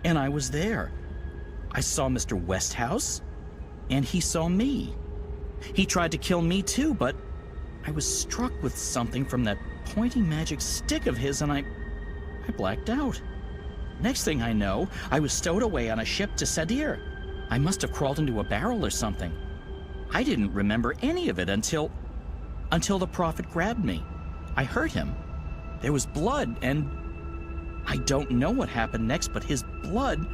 and I was there. I saw Mr. Westhouse, and he saw me. He tried to kill me too, but I was struck with something from that pointing magic stick of his, and I blacked out. Next thing I know, I was stowed away on a ship to Sadir. I must have crawled into a barrel or something. I didn't remember any of it until the Prophet grabbed me. I hurt him. There was blood, and I don't know what happened next, but his blood,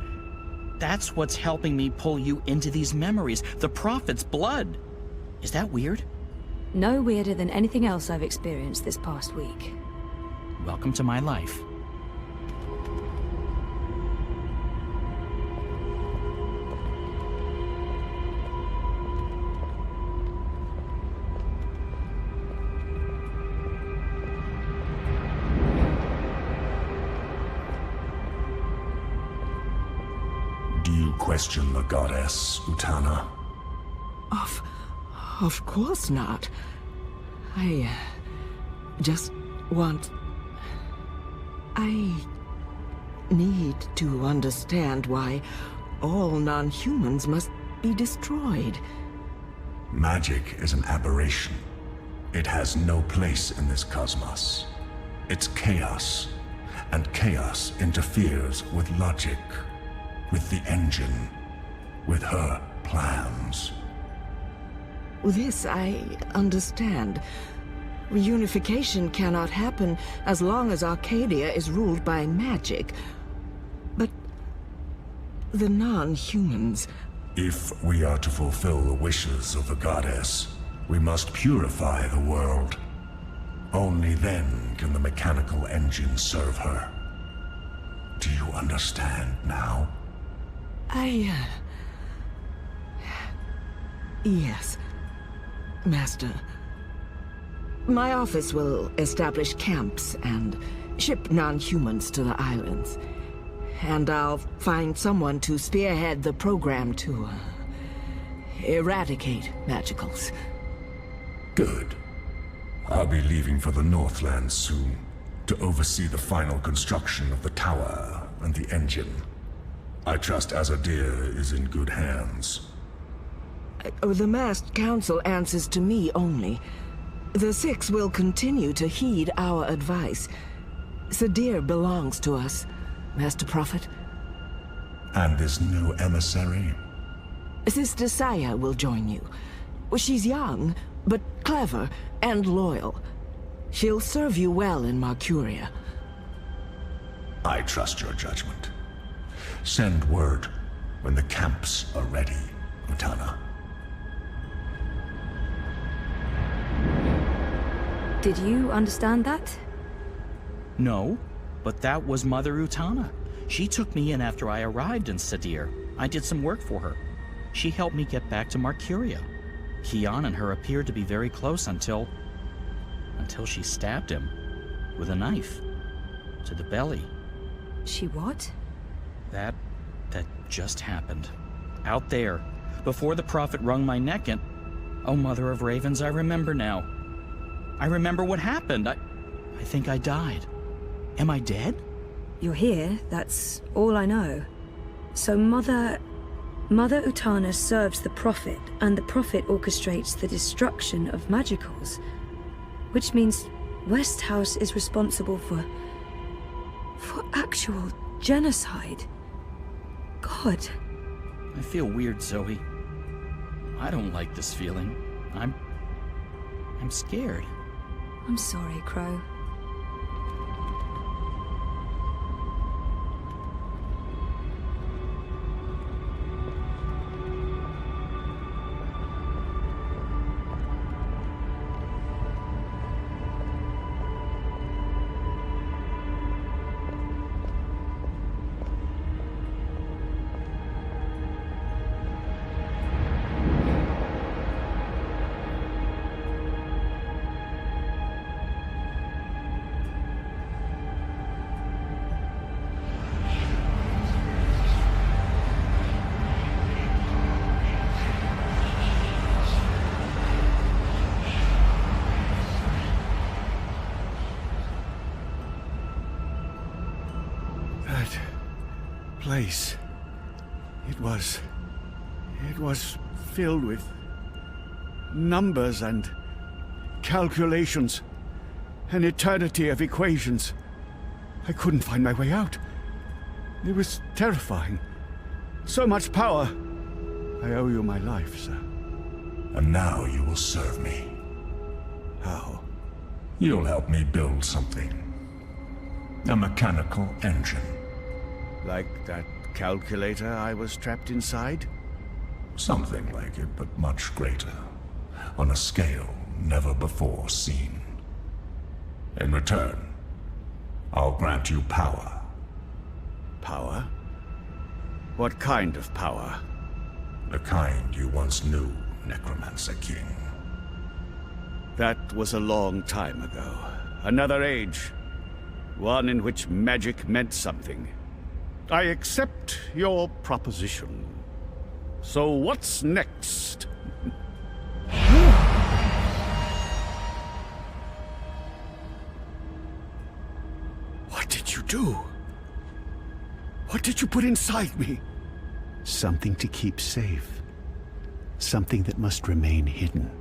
that's what's helping me pull you into these memories. The Prophet's blood. Is that weird? No weirder than anything else I've experienced this past week. Welcome to my life. Do you question the goddess, Utana? Of course not. I just want... I need to understand why all non-humans must be destroyed. Magic is an aberration. It has no place in this cosmos. It's chaos, and chaos interferes with logic, with the engine, with her plans. This I understand. Reunification cannot happen as long as Arcadia is ruled by magic. But the non-humans... If we are to fulfill the wishes of the goddess, we must purify the world. Only then can the mechanical engine serve her. Do you understand now? Yes, Master. My office will establish camps and ship non-humans to the islands. And I'll find someone to spearhead the program to eradicate magicals. Good. I'll be leaving for the Northlands soon to oversee the final construction of the tower and the engine. I trust Azadir is in good hands. The masked council answers to me only. The Six will continue to heed our advice. Sadir belongs to us, Master Prophet. And this new emissary? Sister Saya will join you. She's young, but clever and loyal. She'll serve you well in Marcuria. I trust your judgment. Send word when the camps are ready, Utana. Did you understand that? No, but that was Mother Utana. She took me in after I arrived in Sadir. I did some work for her. She helped me get back to Marcuria. Kian and her appeared to be very close until she stabbed him with a knife to the belly. She what? That just happened. Out there, before the Prophet wrung my neck, and... Oh, Mother of Ravens, I remember now. I remember what happened. I think I died. Am I dead? You're here, that's all I know. So Mother Utana serves the Prophet, and the Prophet orchestrates the destruction of magicals. Which means Westhouse is responsible for actual genocide. God. I feel weird, Zoe. I don't like this feeling. I'm scared. I'm sorry, Crow. place. It was filled with numbers and calculations, an eternity of equations. I couldn't find my way out. It was terrifying. So much power. I owe you my life, sir. And now you will serve me. How? You'll help me build something. A mechanical engine. Like that calculator I was trapped inside? Something like it, but much greater. On a scale never before seen. In return, I'll grant you power. Power? What kind of power? The kind you once knew, Necromancer King. That was a long time ago. Another age. One in which magic meant something. I accept your proposition. So what's next? What did you do? What did you put inside me? Something to keep safe. Something that must remain hidden.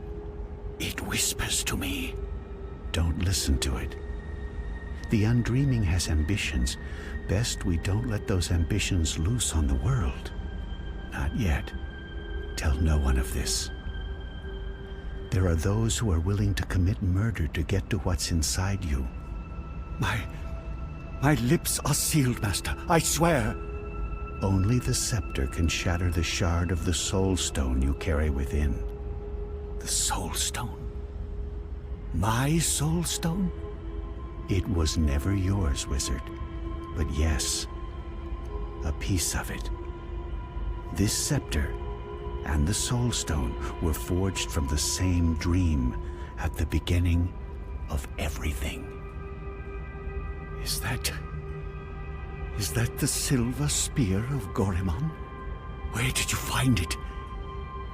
It whispers to me. Don't listen to it. The Undreaming has ambitions. Best we don't let those ambitions loose on the world. Not yet. Tell no one of this. There are those who are willing to commit murder to get to what's inside you. My lips are sealed, Master. I swear. Only the scepter can shatter the shard of the Soul Stone you carry within. The Soul Stone? My Soul Stone? It was never yours, Wizard. But yes, a piece of it. This scepter and the Soul Stone were forged from the same dream at the beginning of everything. Is that the silver spear of Gorimon? Where did you find it?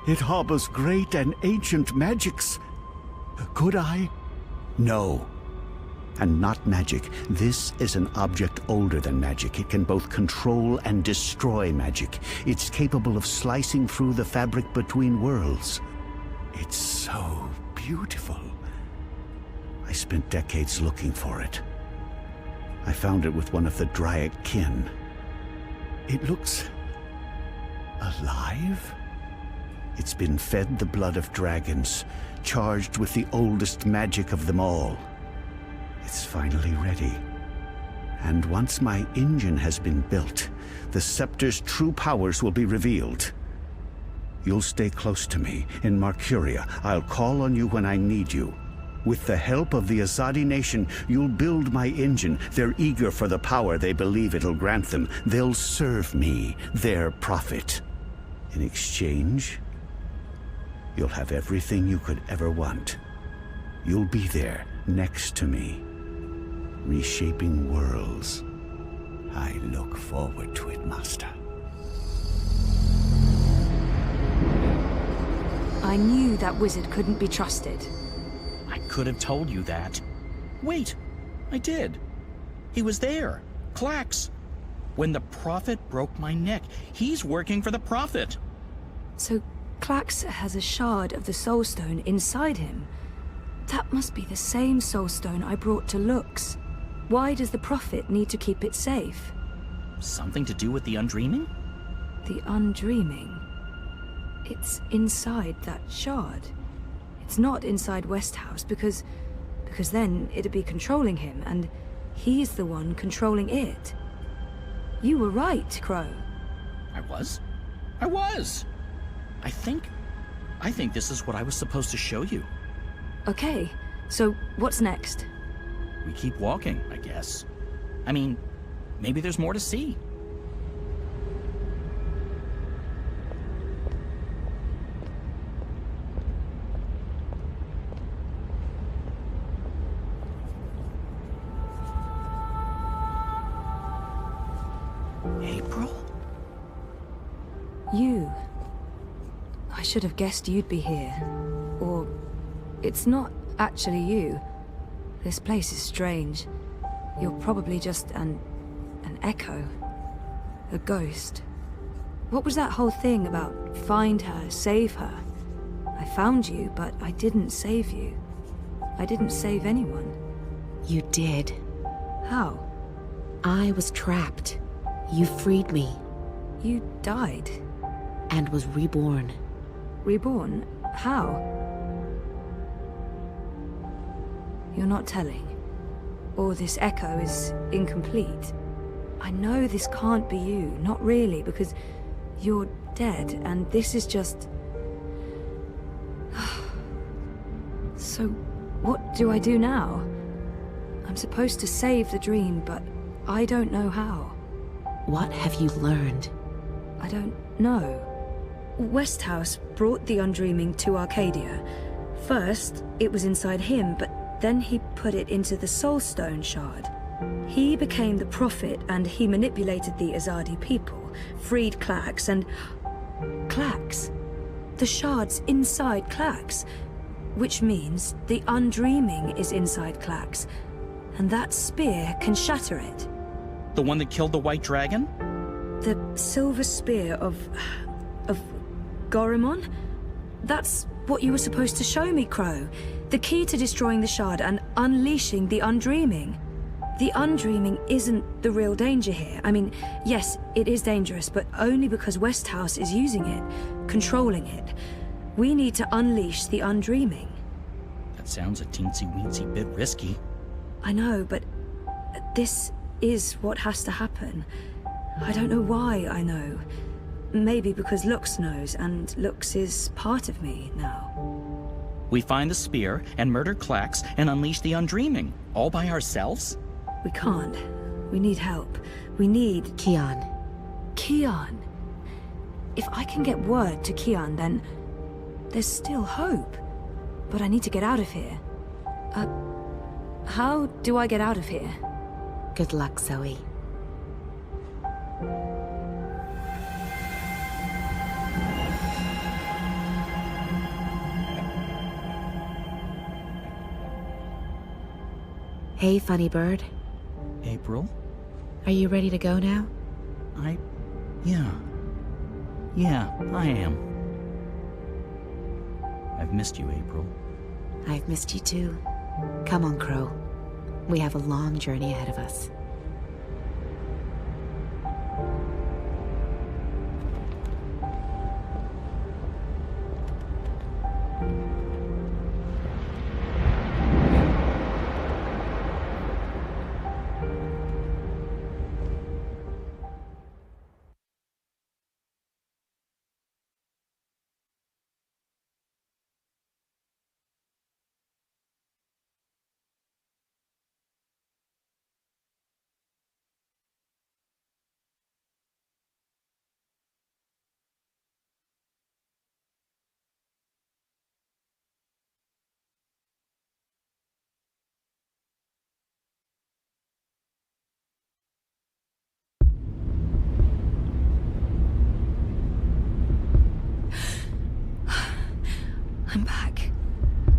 It harbors great and ancient magics. Could I? No. And not magic. This is an object older than magic. It can both control and destroy magic. It's capable of slicing through the fabric between worlds. It's so beautiful. I spent decades looking for it. I found it with one of the Dryac kin. It looks alive? It's been fed the blood of dragons, charged with the oldest magic of them all. It's finally ready. And once my engine has been built, the scepter's true powers will be revealed. You'll stay close to me. In Marcuria, I'll call on you when I need you. With the help of the Azadi Nation, you'll build my engine. They're eager for the power they believe it'll grant them. They'll serve me, their prophet. In exchange, you'll have everything you could ever want. You'll be there, next to me, reshaping worlds. I look forward to it, Master. I knew that wizard couldn't be trusted. I could have told you that. Wait, I did. He was there, Klax. When the Prophet broke my neck, he's working for the Prophet. So Klax has a shard of the Soul Stone inside him. That must be the same Soul Stone I brought to Lux. Why does the Prophet need to keep it safe? Something to do with the Undreaming? The Undreaming? It's inside that shard. It's not inside Westhouse because then it'd be controlling him, and he's the one controlling it. You were right, Crow. I was? I think this is what I was supposed to show you. Okay, so what's next? We keep walking, I guess. I mean, maybe there's more to see. April? You. I should have guessed you'd be here. Or it's not actually you. This place is strange. You're probably just an echo. A ghost. What was that whole thing about find her, save her? I found you, but I didn't save you. I didn't save anyone. You did. How? I was trapped. You freed me. You died? And was reborn. Reborn? How? You're not telling. Or this echo is incomplete. I know this can't be you, not really, because you're dead, and this is just... So, what do I do now? I'm supposed to save the dream, but I don't know how. What have you learned? I don't know. Westhouse brought the Undreaming to Arcadia. First, it was inside him, but then he put it into the Soulstone shard. He became the prophet, and he manipulated the Azadi people, freed Clax, and... Clax? The shard's inside Clax. Which means the Undreaming is inside Clax. And that spear can shatter it. The one that killed the White Dragon? The silver spear of Gorimon? That's what you were supposed to show me, Crow. The key to destroying the shard and unleashing the Undreaming. The Undreaming isn't the real danger here. I mean, yes, it is dangerous, but only because Westhouse is using it, controlling it. We need to unleash the Undreaming. That sounds a teensy-weensy bit risky. I know, but this is what has to happen. I don't know why I know. Maybe because Lux knows, and Lux is part of me now. We find the spear and murder Clax and unleash the Undreaming, all by ourselves? We can't. We need help. We need... Kian. Kian. If I can get word to Kian, then there's still hope. But I need to get out of here. How do I get out of here? Good luck, Zoe. Hey, funny bird. April? Are you ready to go now? Yeah, I am. I've missed you, April. I've missed you too. Come on, Crow. We have a long journey ahead of us.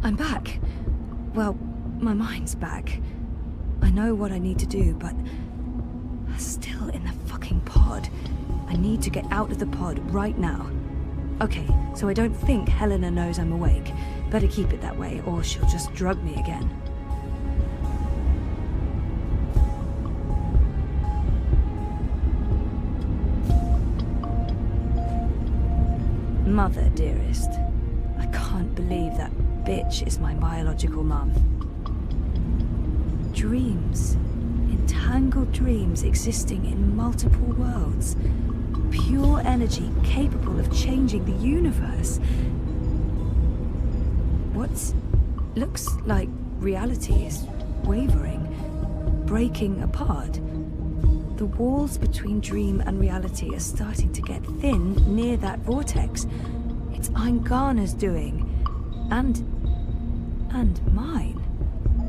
I'm back. Well, my mind's back. I know what I need to do, but I'm still in the fucking pod. I need to get out of the pod right now. Okay, so I don't think Helena knows I'm awake. Better keep it that way, or she'll just drug me again. Mother, dearest. I can't believe that bitch is my biological mum. Dreams. Entangled dreams existing in multiple worlds. Pure energy capable of changing the universe. What looks like reality is wavering, breaking apart. The walls between dream and reality are starting to get thin near that vortex. It's Eingana's doing. And mine.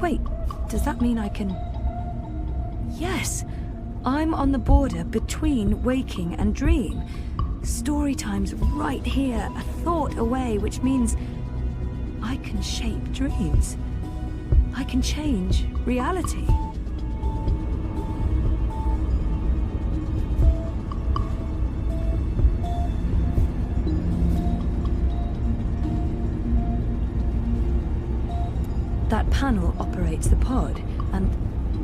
Wait, does that mean I can... Yes! I'm on the border between waking and dream. Story time's right here, a thought away, which means I can shape dreams. I can change reality. That panel operates the pod, and...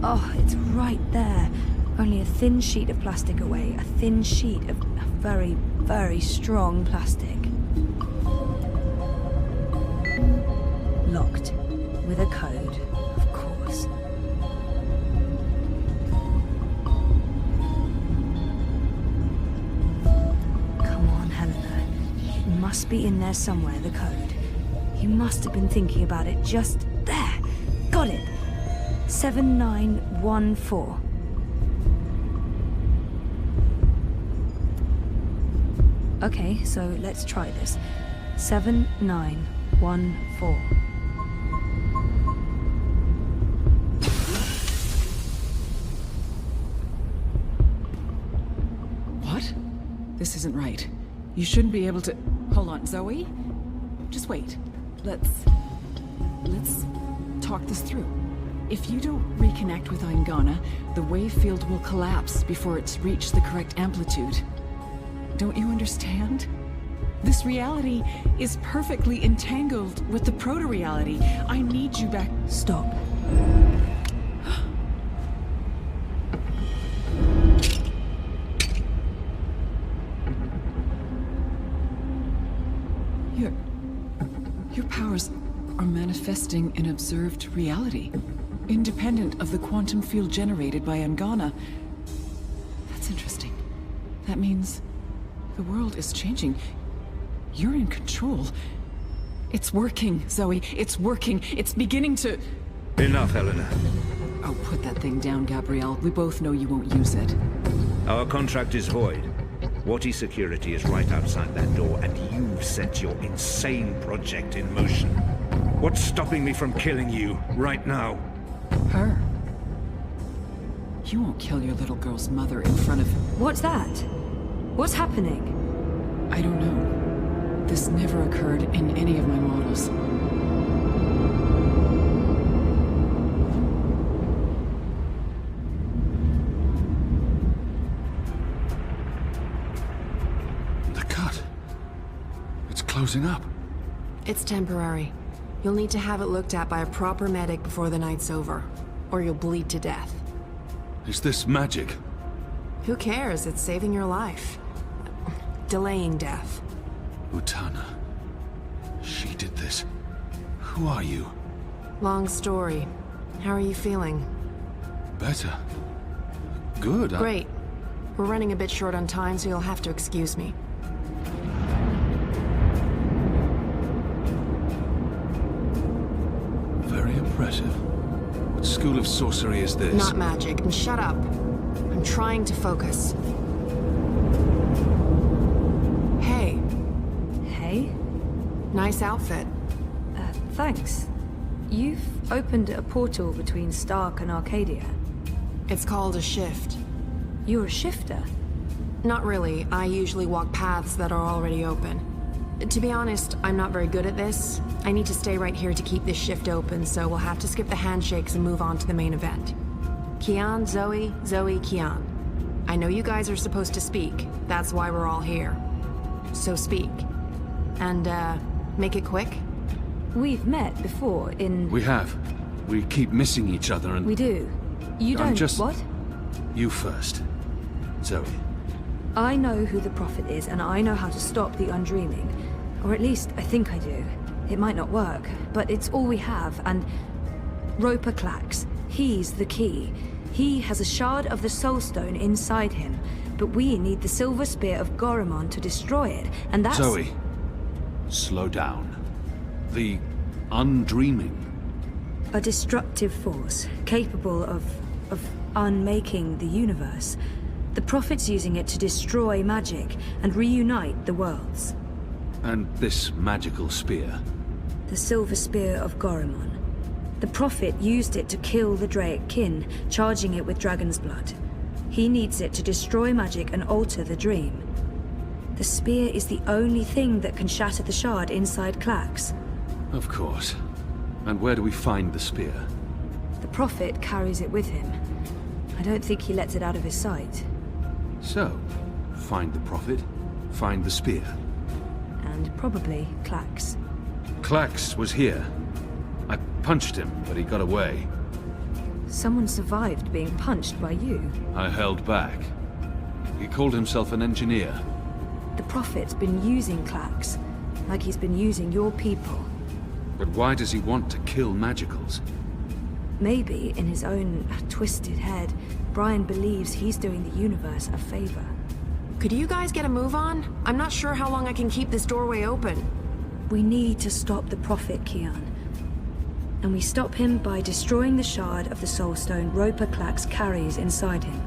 oh, it's right there. Only a thin sheet of plastic away. A thin sheet of very, very strong plastic. Locked. With a code, of course. Come on, Helena. It must be in there somewhere, the code. You must have been thinking about it just there. Got it. 7914. Okay, so let's try this. 7914. What? This isn't right. You shouldn't be able to... Hold on, Zoe? Just wait. Let's talk this through. If you don't reconnect with Eingana, the wave field will collapse before it's reached the correct amplitude. Don't you understand? This reality is perfectly entangled with the proto-reality. I need you back. Stop. Your powers are manifesting an observed reality, independent of the quantum field generated by Eingana. That's interesting. That means the world is changing. You're in control. It's working, Zoe. It's working. It's beginning to... Enough, Helena. Oh, put that thing down, Gabrielle. We both know you won't use it. Our contract is void. Wati security is right outside that door, and you've set your insane project in motion. What's stopping me from killing you right now? Her. You won't kill your little girl's mother in front of... What's that? What's happening? I don't know. This never occurred in any of my models. The cut. It's closing up. It's temporary. You'll need to have it looked at by a proper medic before the night's over, or you'll bleed to death. Is this magic? Who cares? It's saving your life. Delaying death. Utana. She did this. Who are you? Long story. How are you feeling? Better. Good. Great. We're running a bit short on time, so you'll have to excuse me. Very impressive. What school of sorcery is this? Not magic. And shut up. I'm trying to focus. Hey. Hey? Nice outfit. Thanks. You've opened a portal between Stark and Arcadia. It's called a shift. You're a shifter? Not really. I usually walk paths that are already open. To be honest, I'm not very good at this. I need to stay right here to keep this shift open, so we'll have to skip the handshakes and move on to the main event. Kian, Zoe, Zoe, Kian. I know you guys are supposed to speak. That's why we're all here. So speak. And, make it quick. We've met before in... We have. We keep missing each other and... We do. You don't... What? You first. Zoe. I know who the Prophet is, and I know how to stop the Undreaming. Or at least, I think I do. It might not work, but it's all we have, and... Roper Clax. He's the key. He has a shard of the Soul Stone inside him, but we need the Silver Spear of Gorimon to destroy it, and that's... Zoe. Slow down. The Undreaming. A destructive force, capable of unmaking the universe. The Prophet's using it to destroy magic and reunite the worlds. And this magical spear? The Silver Spear of Gorimon. The Prophet used it to kill the Draic kin, charging it with dragon's blood. He needs it to destroy magic and alter the dream. The spear is the only thing that can shatter the shard inside Clax. Of course. And where do we find the spear? The Prophet carries it with him. I don't think he lets it out of his sight. So, find the Prophet, find the spear. And probably Clax. Clax was here. I punched him, but he got away. Someone survived being punched by you. I held back. He called himself an engineer. The Prophet's been using Clax, like he's been using your people. But why does he want to kill magicals? Maybe, in his own twisted head, Brian believes he's doing the universe a favor. Could you guys get a move on? I'm not sure how long I can keep this doorway open. We need to stop the Prophet, Kian. And we stop him by destroying the shard of the Soul Stone Roper Clax carries inside him.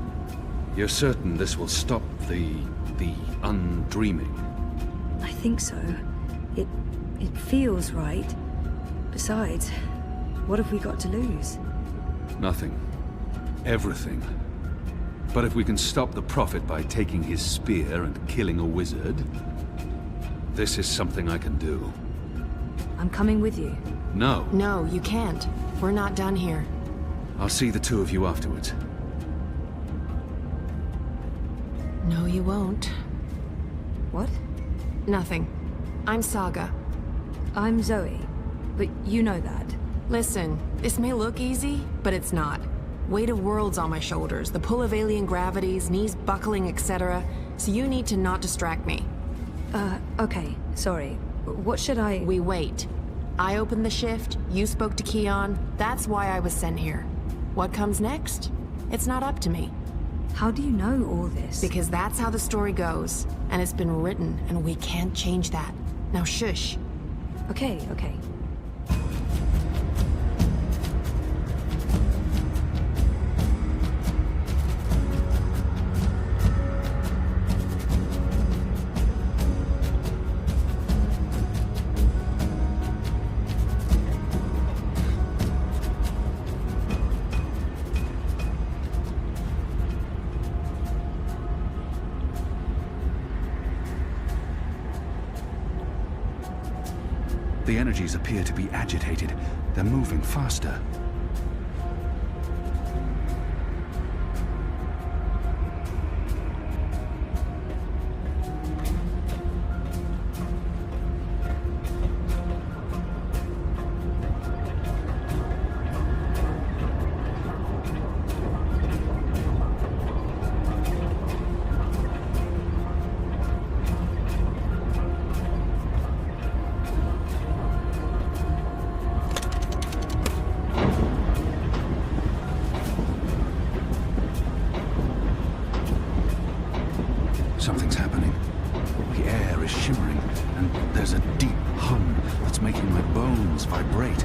You're certain this will stop the undreaming? I think so. It feels right. Besides, what have we got to lose? Nothing. Everything. But if we can stop the Prophet by taking his spear and killing a wizard, this is something I can do. I'm coming with you. No. No, you can't. We're not done here. I'll see the two of you afterwards. No, you won't. What? Nothing. I'm Saga. I'm Zoe, but you know that. Listen, this may look easy, but it's not. Weight of worlds on my shoulders, the pull of alien gravities, knees buckling, etc. So you need to not distract me. Okay, sorry. What should I... We wait. I opened the shift, you spoke to Kian, that's why I was sent here. What comes next? It's not up to me. How do you know all this? Because that's how the story goes, and it's been written, and we can't change that. Now shush. Okay. The energies appear to be agitated. They're moving faster. Something's happening. The air is shimmering, and there's a deep hum that's making my bones vibrate.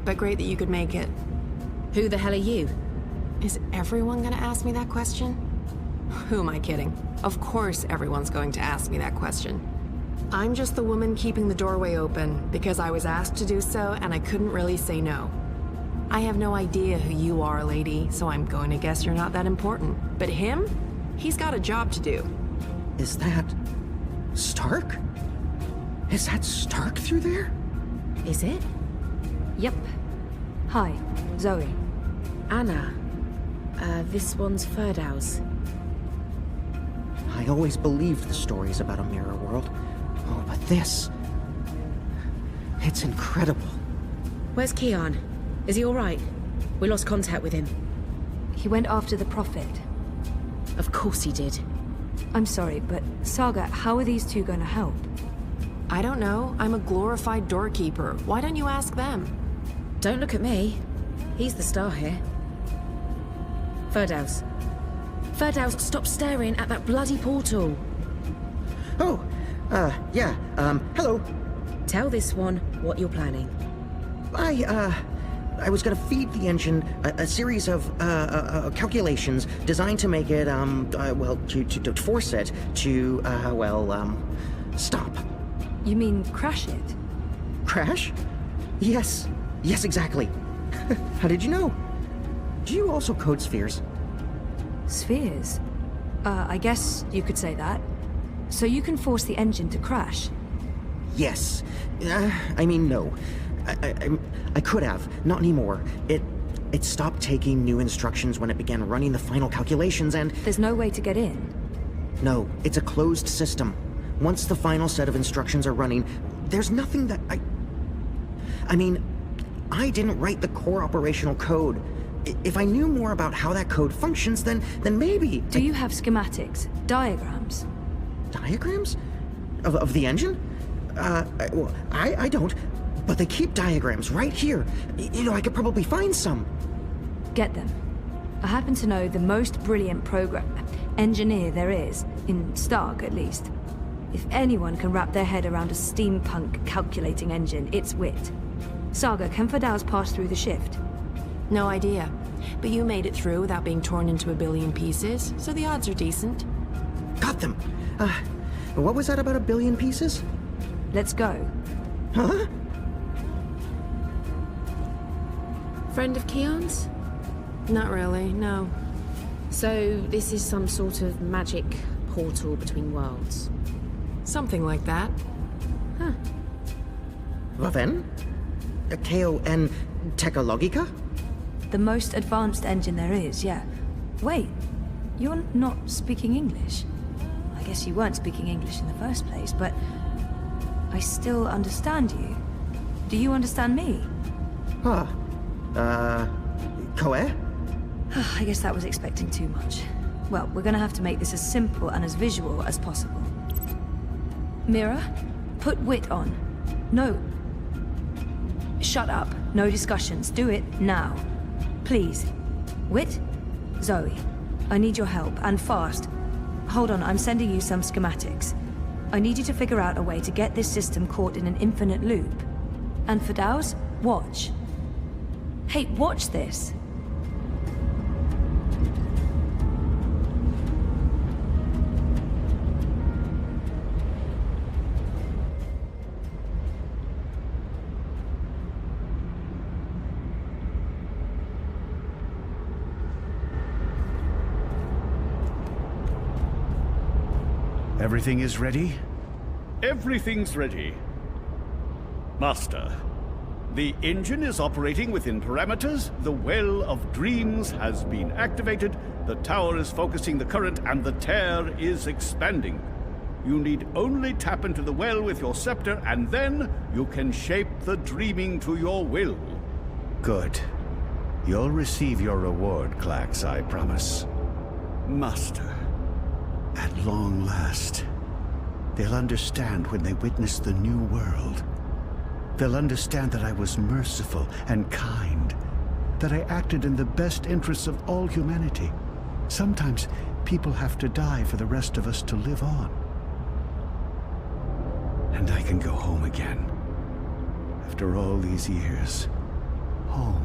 but great that you could make it. Who the hell are you? Is everyone gonna ask me that question? Who am I kidding? Of course everyone's going to ask me that question. I'm just the woman keeping the doorway open because I was asked to do so and I couldn't really say no. I have no idea who you are, lady, so I'm going to guess you're not that important. But him? He's got a job to do. Is that... Stark? Is that Stark through there? Is it? Yep. Hi, Zoe. Anna. This one's Ferdow's. I always believed the stories about a mirror world. Oh, but this... It's incredible. Where's Keon? Is he alright? We lost contact with him. He went after the Prophet. Of course he did. I'm sorry, but Saga, how are these two going to help? I don't know. I'm a glorified doorkeeper. Why don't you ask them? Don't look at me. He's the star here. Ferdow's. Ferdow's, stop staring at that bloody portal. Oh, yeah, hello. Tell this one what you're planning. I was gonna feed the engine a series of, calculations designed to make it, to force it to, stop. You mean crash it? Crash? Yes, exactly. How did you know? Do you also code spheres? Spheres? I guess you could say that. So you can force the engine to crash? Yes. No. I could have. Not anymore. It stopped taking new instructions when it began running the final calculations and... There's no way to get in? No, it's a closed system. Once the final set of instructions are running, there's nothing that I didn't write the core operational code. If I knew more about how that code functions, then maybe... Do you have schematics? Diagrams? Diagrams? Of the engine? I don't. But they keep diagrams right here. I could probably find some. Get them. I happen to know the most brilliant engineer there is, in Stark at least. If anyone can wrap their head around a steampunk calculating engine, it's Wit. Saga, can Ferdow's pass through the shift? No idea. But you made it through without being torn into a billion pieces, so the odds are decent. Got them. What was that about a billion pieces? Let's go. Huh? Friend of Keon's? Not really, no. So this is some sort of magic portal between worlds? Something like that. Huh. Vaven? K-O-N Technologica? The most advanced engine there is, yeah. Wait, you're not speaking English? I guess you weren't speaking English in the first place, but I still understand you. Do you understand me? Koe? I guess that was expecting too much. Well, we're gonna have to make this as simple and as visual as possible. Mira, put Wit on. No. Shut up. No discussions. Do it now. Please. Wit? Zoe. I need your help, and fast. Hold on, I'm sending you some schematics. I need you to figure out a way to get this system caught in an infinite loop. And Ferdow's, watch. Hey, watch this. Everything is ready? Everything's ready. Master, the engine is operating within parameters, the Well of Dreams has been activated, the tower is focusing the current, and the tear is expanding. You need only tap into the well with your scepter, and then you can shape the dreaming to your will. Good. You'll receive your reward, Klax, I promise. Master. At long last, they'll understand when they witness the new world. They'll understand that I was merciful and kind, that I acted in the best interests of all humanity. Sometimes people have to die for the rest of us to live on. And I can go home again. After all these years, home.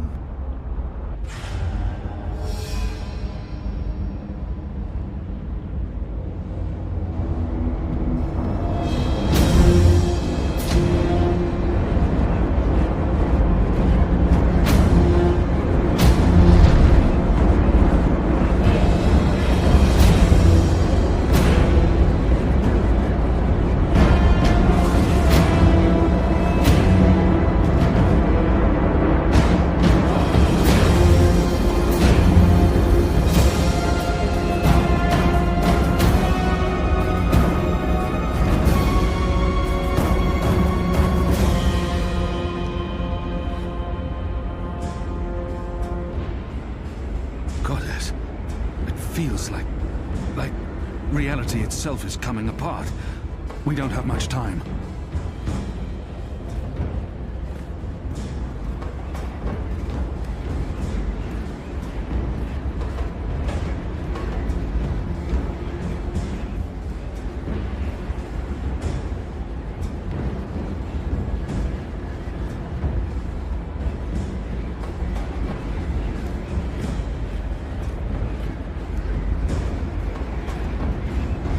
Goddess, it feels like reality itself is coming apart. We don't have much time.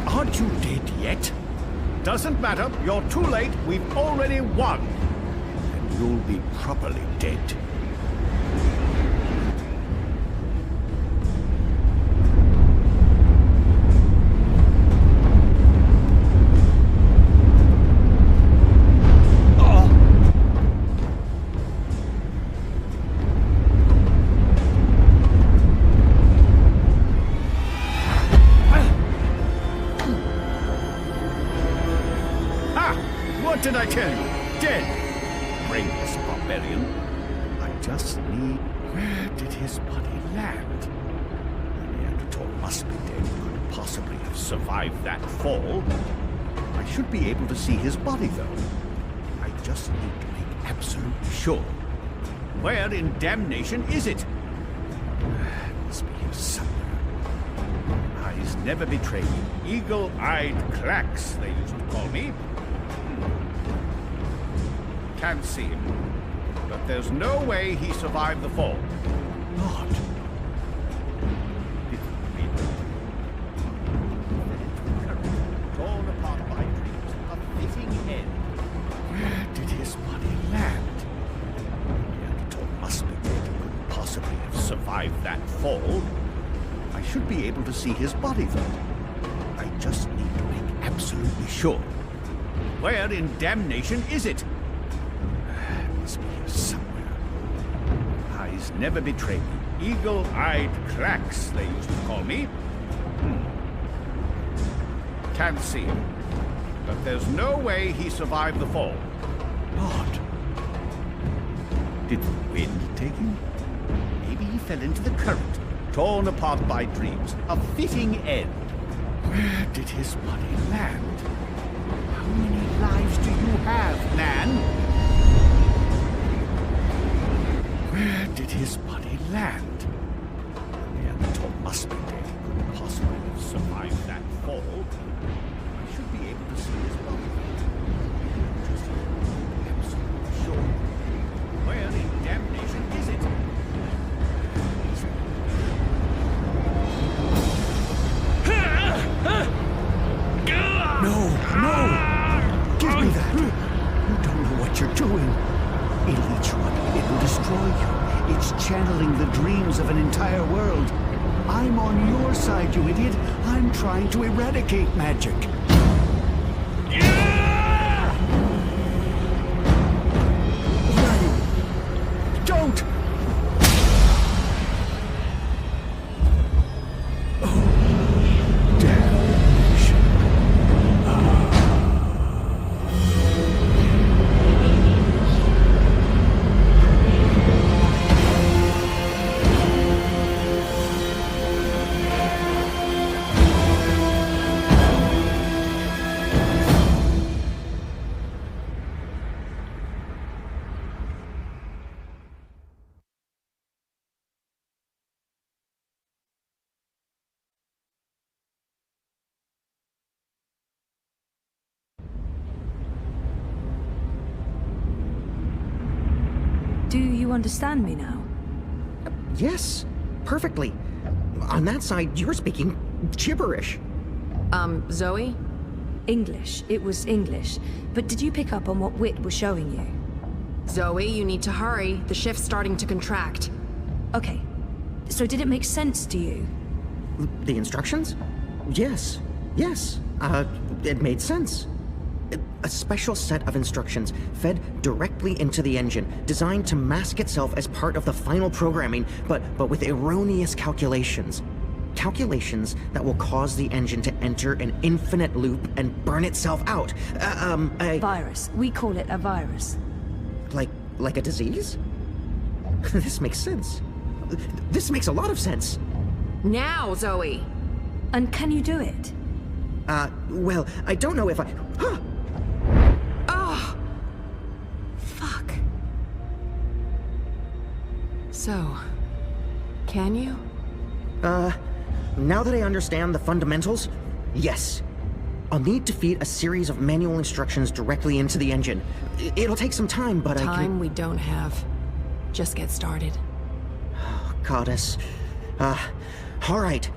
Aren't you dead yet? Doesn't matter. You're too late. We've already won. And you'll be properly dead. What did I tell you? Dead! Brainless barbarian. I just need... Where did his body land? The Neanderthal must be dead. He couldn't possibly have survived that fall. I should be able to see his body, though. I just need to make absolutely sure. Where in damnation is it? It must be here somewhere. Eyes never betray me. Eagle-eyed clacks, they used to call me. Can't see him. But there's no way he survived the fall. Lord. Did he read torn apart by dreams, a fitting end. Where did his body land? The Neanderthal must be dead. He couldn't possibly have survived that fall. I should be able to see his body, though. I just need to make absolutely sure. Where in damnation is it? Must be here somewhere. Eyes never betray me. Eagle-eyed clacks, they used to call me. Can't see him. But there's no way he survived the fall. Lord. Did the wind take him? Maybe he fell into the current, torn apart by dreams. A fitting end. Where did his body land? How many lives do you have, man? Where did his body land? The Neanderthal must be dead. He couldn't possibly have survived that fall. I should be able to see his body. Just absolutely sure. Where in damnation is it? No! Give me that! You don't know what you're doing. It'll eat you up. It will destroy you. It's channeling the dreams of an entire world. I'm on your side, you idiot. I'm trying to eradicate magic. Run! Don't! Do you understand me now? Yes, perfectly. On that side, you're speaking gibberish. Zoe? English. It was English. But did you pick up on what Wit was showing you? Zoe, you need to hurry. The shift's starting to contract. Okay. So did it make sense to you? The instructions? Yes. Yes. It made sense. A special set of instructions fed directly into the engine, designed to mask itself as part of the final programming, but with erroneous calculations. Calculations that will cause the engine to enter an infinite loop and burn itself out. A virus. We call it a virus. Like a disease? This makes sense. This makes a lot of sense. Now, Zoe! And can you do it? Well, I don't know if I... Oh! Fuck. So, can you? Now that I understand the fundamentals, yes. I'll need to feed a series of manual instructions directly into the engine. It'll take some time, but Time we don't have. Just get started. Oh, Goddess. All right.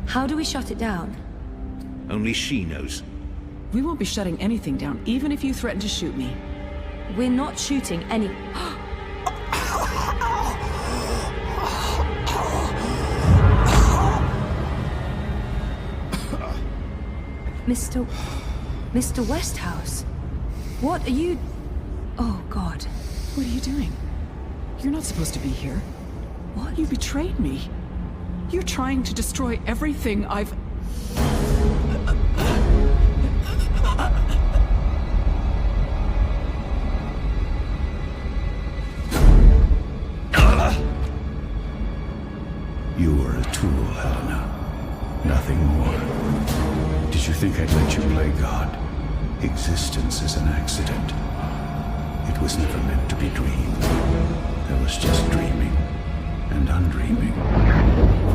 How do we shut it down? Only she knows. We won't be shutting anything down, even if you threaten to shoot me. We're not shooting any... Mr. Westhouse? What are you... Oh, God. What are you doing? You're not supposed to be here. What? You betrayed me. You're trying to destroy everything I've... You were a tool, Helena. Nothing more. Did you think I'd let you play God? Existence is an accident. It was never meant to be dreamed. There was just dreaming and undreaming.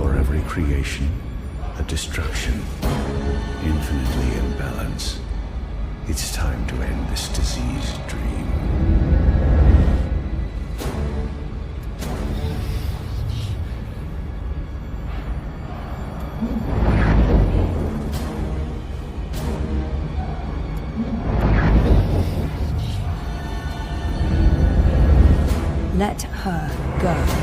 For every creation, a destruction. Infinitely in balance. It's time to end this diseased dream. Let her go.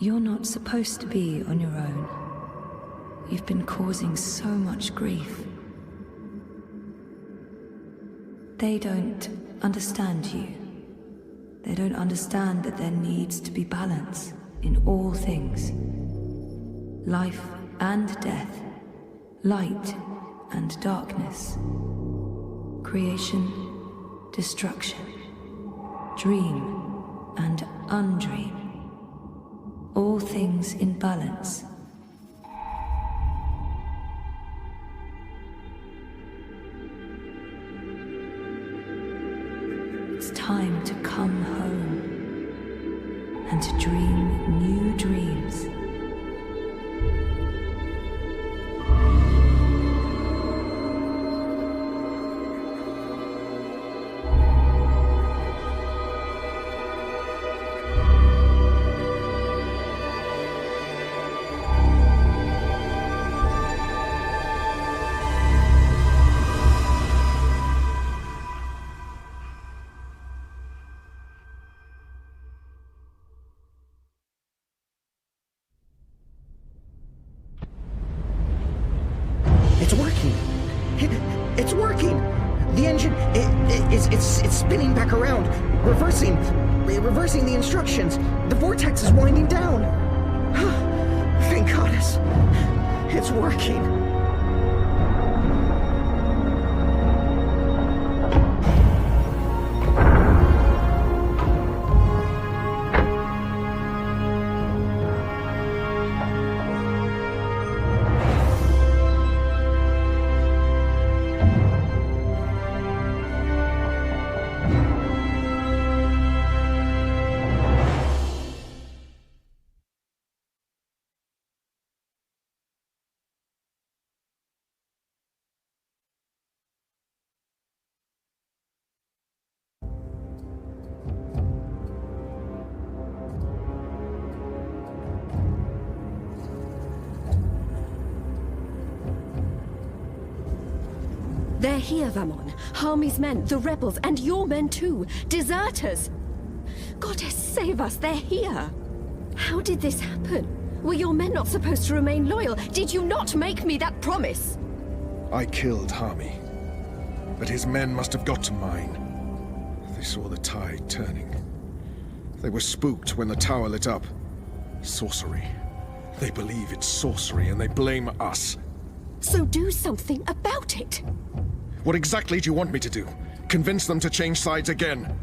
You're not supposed to be on your own. You've been causing so much grief. They don't understand you. They don't understand that there needs to be balance in all things. Life and death. Light and darkness. Creation, destruction. Dream and undream. All things in balance. It's time to come home and to dream new dreams. It's working! It's working! The engine, it's spinning back around, reversing the instructions. The vortex is winding down. Thank goddess. It's working. They're here, Vamon. Harmy's men, the rebels, and your men too. Deserters! Goddess, save us, they're here! How did this happen? Were your men not supposed to remain loyal? Did you not make me that promise? I killed Harmy, but his men must have got to mine. They saw the tide turning. They were spooked when the tower lit up. Sorcery. They believe it's sorcery and they blame us. So do something about it! What exactly do you want me to do? Convince them to change sides again?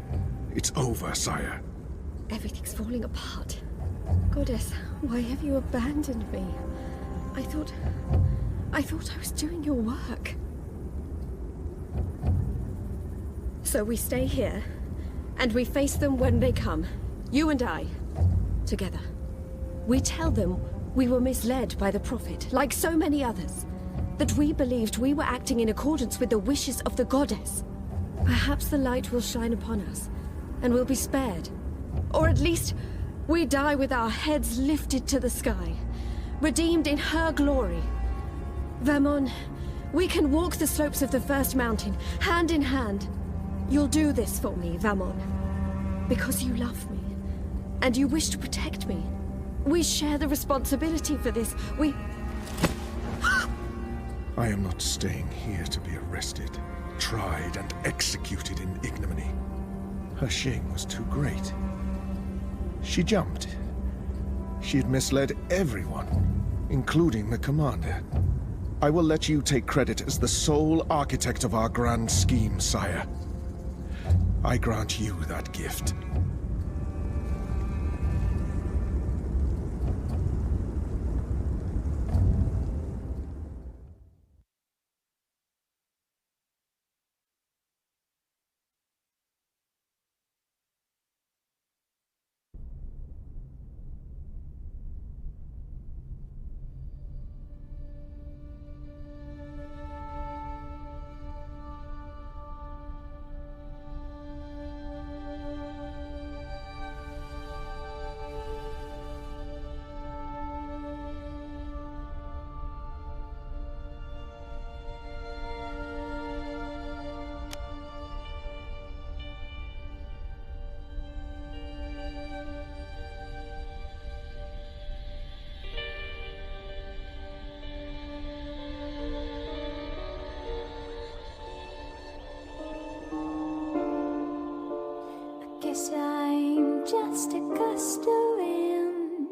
It's over, sire. Everything's falling apart. Goddess, why have you abandoned me? I thought I was doing your work. So we stay here, and we face them when they come. You and I, together. We tell them we were misled by the Prophet, like so many others. That we believed we were acting in accordance with the wishes of the Goddess. Perhaps the light will shine upon us, and we'll be spared. Or at least, we die with our heads lifted to the sky, redeemed in her glory. Vamon, we can walk the slopes of the First Mountain, hand in hand. You'll do this for me, Vamon. Because you love me, and you wish to protect me. We share the responsibility for this. I am not staying here to be arrested, tried, and executed in ignominy. Her shame was too great. She jumped. She had misled everyone, including the commander. I will let you take credit as the sole architect of our grand scheme, sire. I grant you that gift. Guess I'm just a gust of wind,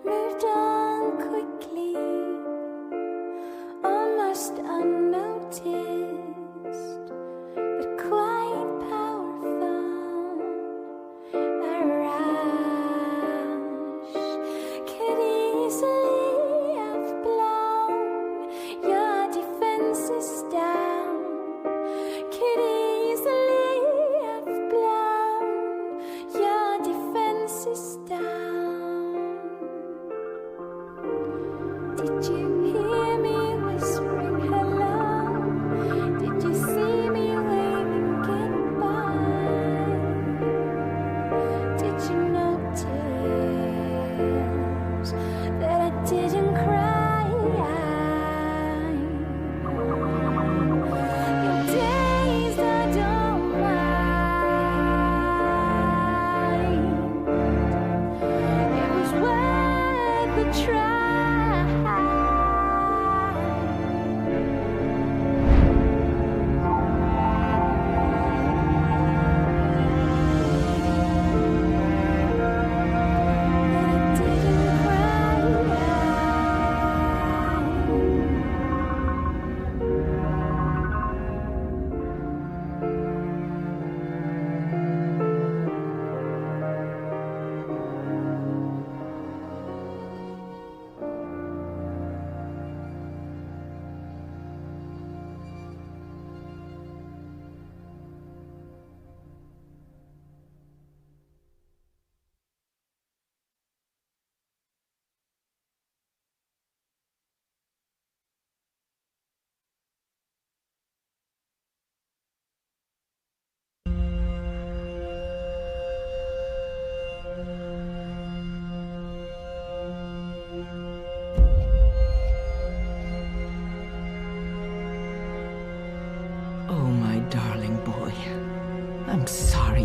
moved on quickly, almost unnoticed, but quite powerful. A rush could easily have blown your defenses down, could easily have blown your defenses down. Did you hear me whispering hello? Did you see me waving goodbye? Did you notice that I didn't cry? Your days I don't mind. It was worth a try.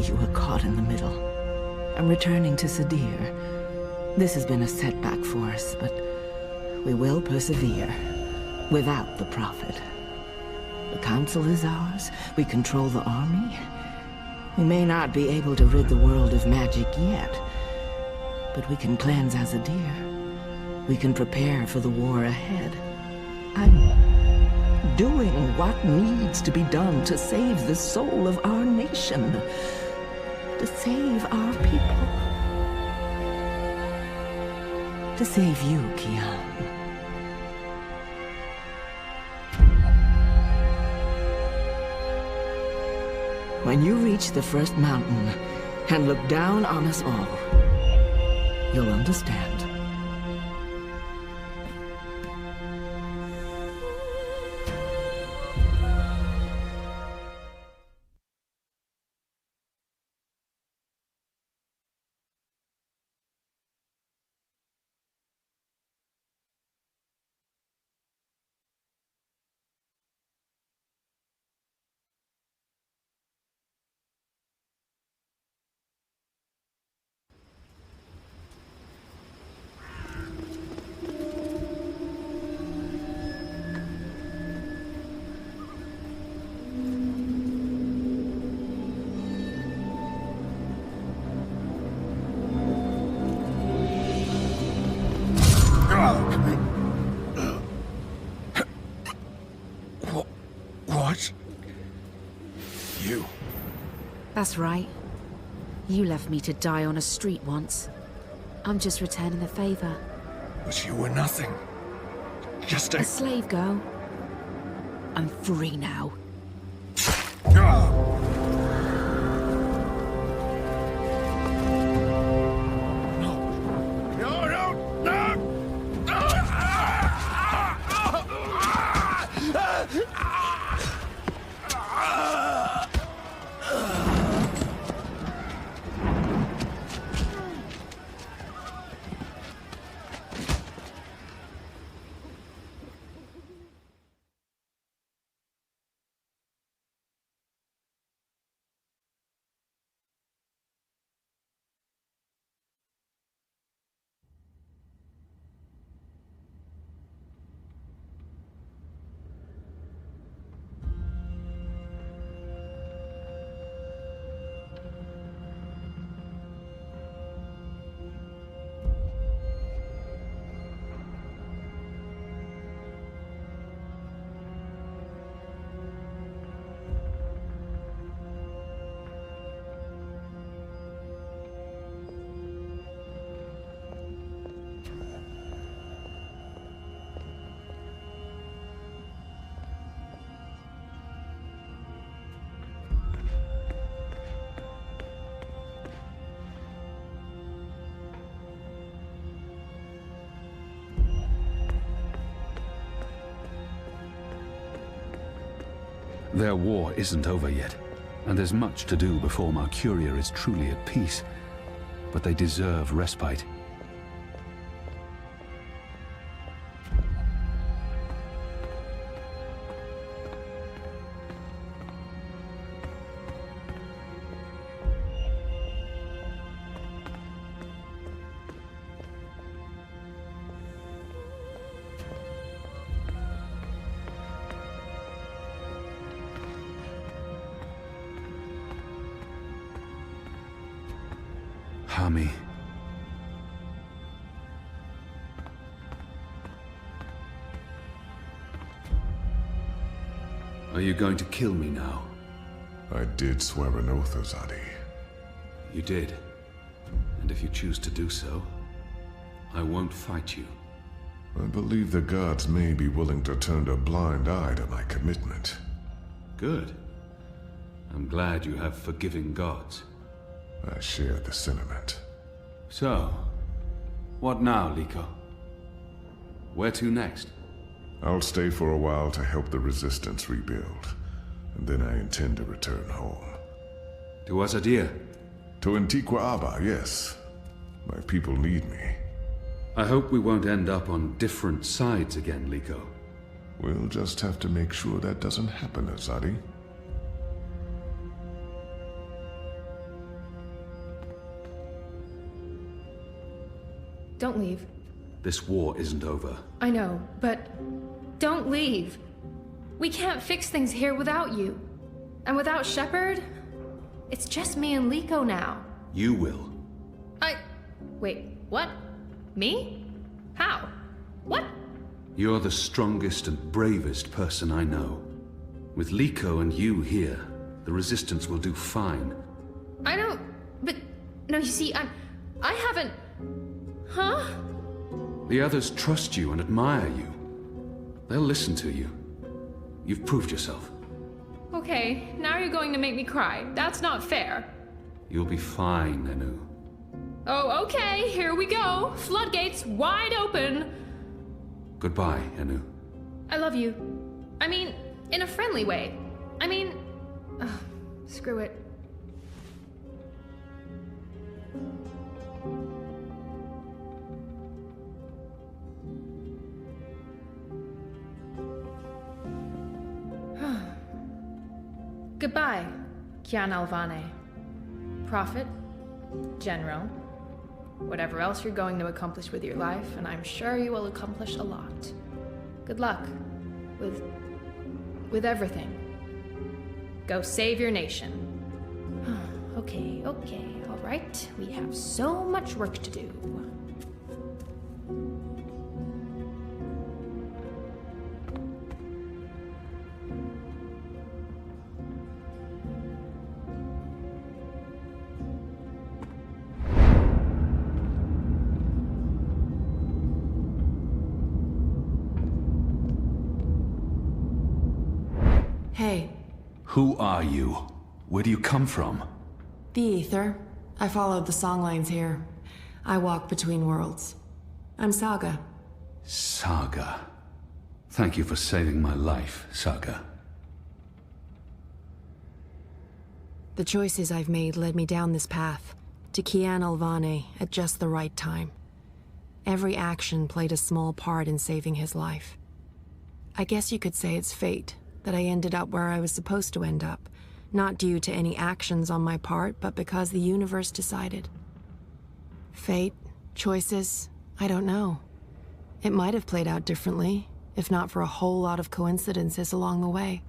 you were caught in the middle. I'm returning to Sadir. This has been a setback for us, but we will persevere without the Prophet. The Council is ours. We control the army. We may not be able to rid the world of magic yet, but we can cleanse Azadir. We can prepare for the war ahead. I'm doing what needs to be done to save the soul of our nation, to save our people, to save you, Kian. When you reach the first mountain and look down on us all, you'll understand. What? You? That's right. You left me to die on a street once. I'm just returning the favor. But you were nothing. Just A slave girl. I'm free now. Their war isn't over yet, and there's much to do before Mercuria is truly at peace. But they deserve respite. Hami. Are you going to kill me now? I did swear an oath, Azadi. You did. And if you choose to do so, I won't fight you. I believe the gods may be willing to turn a blind eye to my commitment. Good. I'm glad you have forgiving gods. I share the sentiment. So, what now, Liko? Where to next? I'll stay for a while to help the Resistance rebuild, and then I intend to return home. To Azadir? To Antigua Aba, yes. My people need me. I hope we won't end up on different sides again, Liko. We'll just have to make sure that doesn't happen, Azadi. don't leave. This war isn't over. I know, but don't leave. We can't fix things here without you. And without Shepard, it's just me and Liko now. You will. Wait, what? Me? How? What? You're the strongest and bravest person I know. With Liko and you here, the Resistance will do fine. I don't... But... No, you see, I haven't... Huh? The others trust you and admire you. They'll listen to you. You've proved yourself. Okay, now you're going to make me cry. That's not fair. You'll be fine, Anu. Oh, okay, here we go. Floodgates wide open. Goodbye, Anu. I love you. I mean, in a friendly way. I mean... screw it. Goodbye, Kian Alvane. Prophet, General, whatever else you're going to accomplish with your life, and I'm sure you will accomplish a lot. Good luck with everything. Go save your nation. Okay, all right. We have so much work to do. Hey. Who are you? Where do you come from? The Ether. I followed the songlines here. I walk between worlds. I'm Saga. Saga. Thank you for saving my life, Saga. The choices I've made led me down this path, to Kian Alvane at just the right time. Every action played a small part in saving his life. I guess you could say it's fate that I ended up where I was supposed to end up, not due to any actions on my part, but because the universe decided. Fate, choices, I don't know. It might have played out differently, if not for a whole lot of coincidences along the way.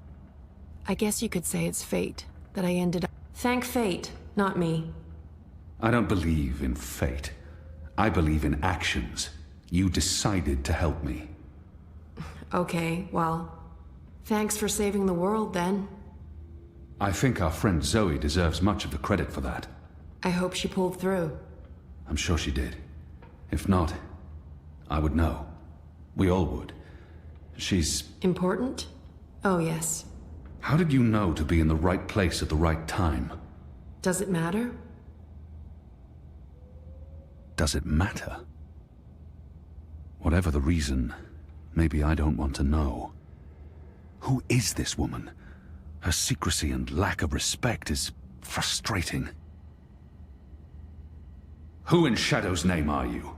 I guess you could say it's fate that I ended up... Thank fate, not me. I don't believe in fate. I believe in actions. You decided to help me. Okay, well, thanks for saving the world, then. I think our friend Zoe deserves much of the credit for that. I hope she pulled through. I'm sure she did. If not, I would know. We all would. She's... Important? Oh, yes. How did you know to be in the right place at the right time? Does it matter? Does it matter? Whatever the reason, maybe I don't want to know. Who is this woman? Her secrecy and lack of respect is frustrating. Who in Shadow's name are you?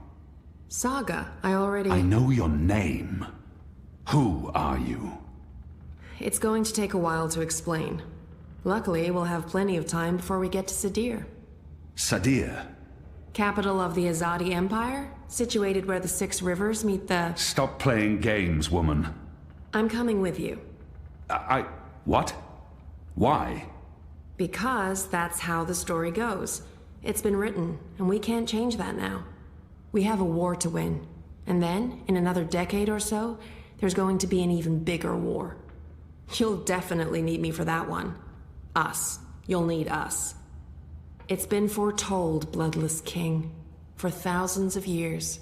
Saga, I already... I know your name. Who are you? It's going to take a while to explain. Luckily, we'll have plenty of time before we get to Sadir. Sadir? Capital of the Azadi Empire, situated where the 6 rivers meet the... Stop playing games, woman. I'm coming with you. What? Why? Because that's how the story goes. It's been written, and we can't change that now. We have a war to win. And then, in another decade or so, there's going to be an even bigger war. You'll definitely need me for that one. Us. You'll need us. It's been foretold, Bloodless King, for thousands of years.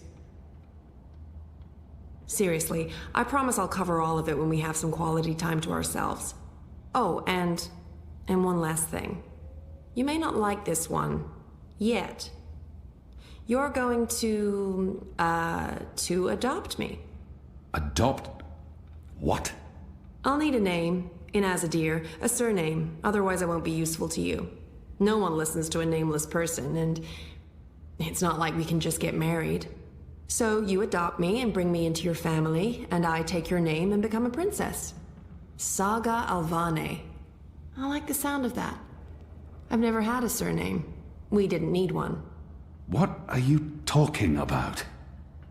Seriously, I promise I'll cover all of it when we have some quality time to ourselves. Oh, and one last thing. You may not like this one, yet. You're going to adopt me. Adopt? What? I'll need a name, in Azadir, a surname, otherwise I won't be useful to you. No one listens to a nameless person, and it's not like we can just get married. So you adopt me and bring me into your family, and I take your name and become a princess. Saga Alvane. I like the sound of that. I've never had a surname. We didn't need one. What are you talking about?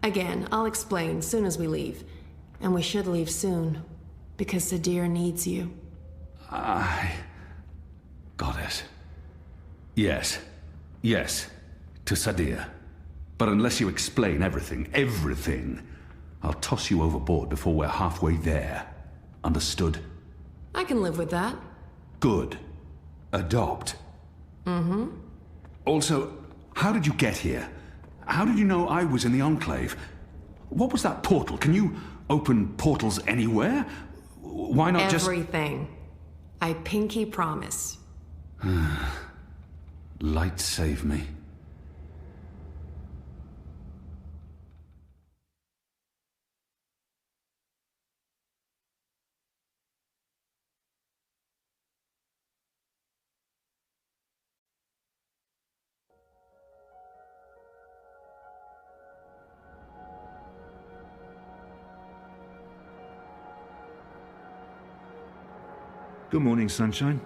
Again, I'll explain soon as we leave. And we should leave soon, because Sadir needs you. Got it. Yes. Yes. To Sadir. But unless you explain everything, I'll toss you overboard before we're halfway there. Understood? I can live with that. Good. Adopt. Mm-hmm. Also, how did you get here? How did you know I was in the Enclave? What was that portal? Can you open portals anywhere? Why not just... Everything. I pinky promise. Light save me. Good morning, sunshine.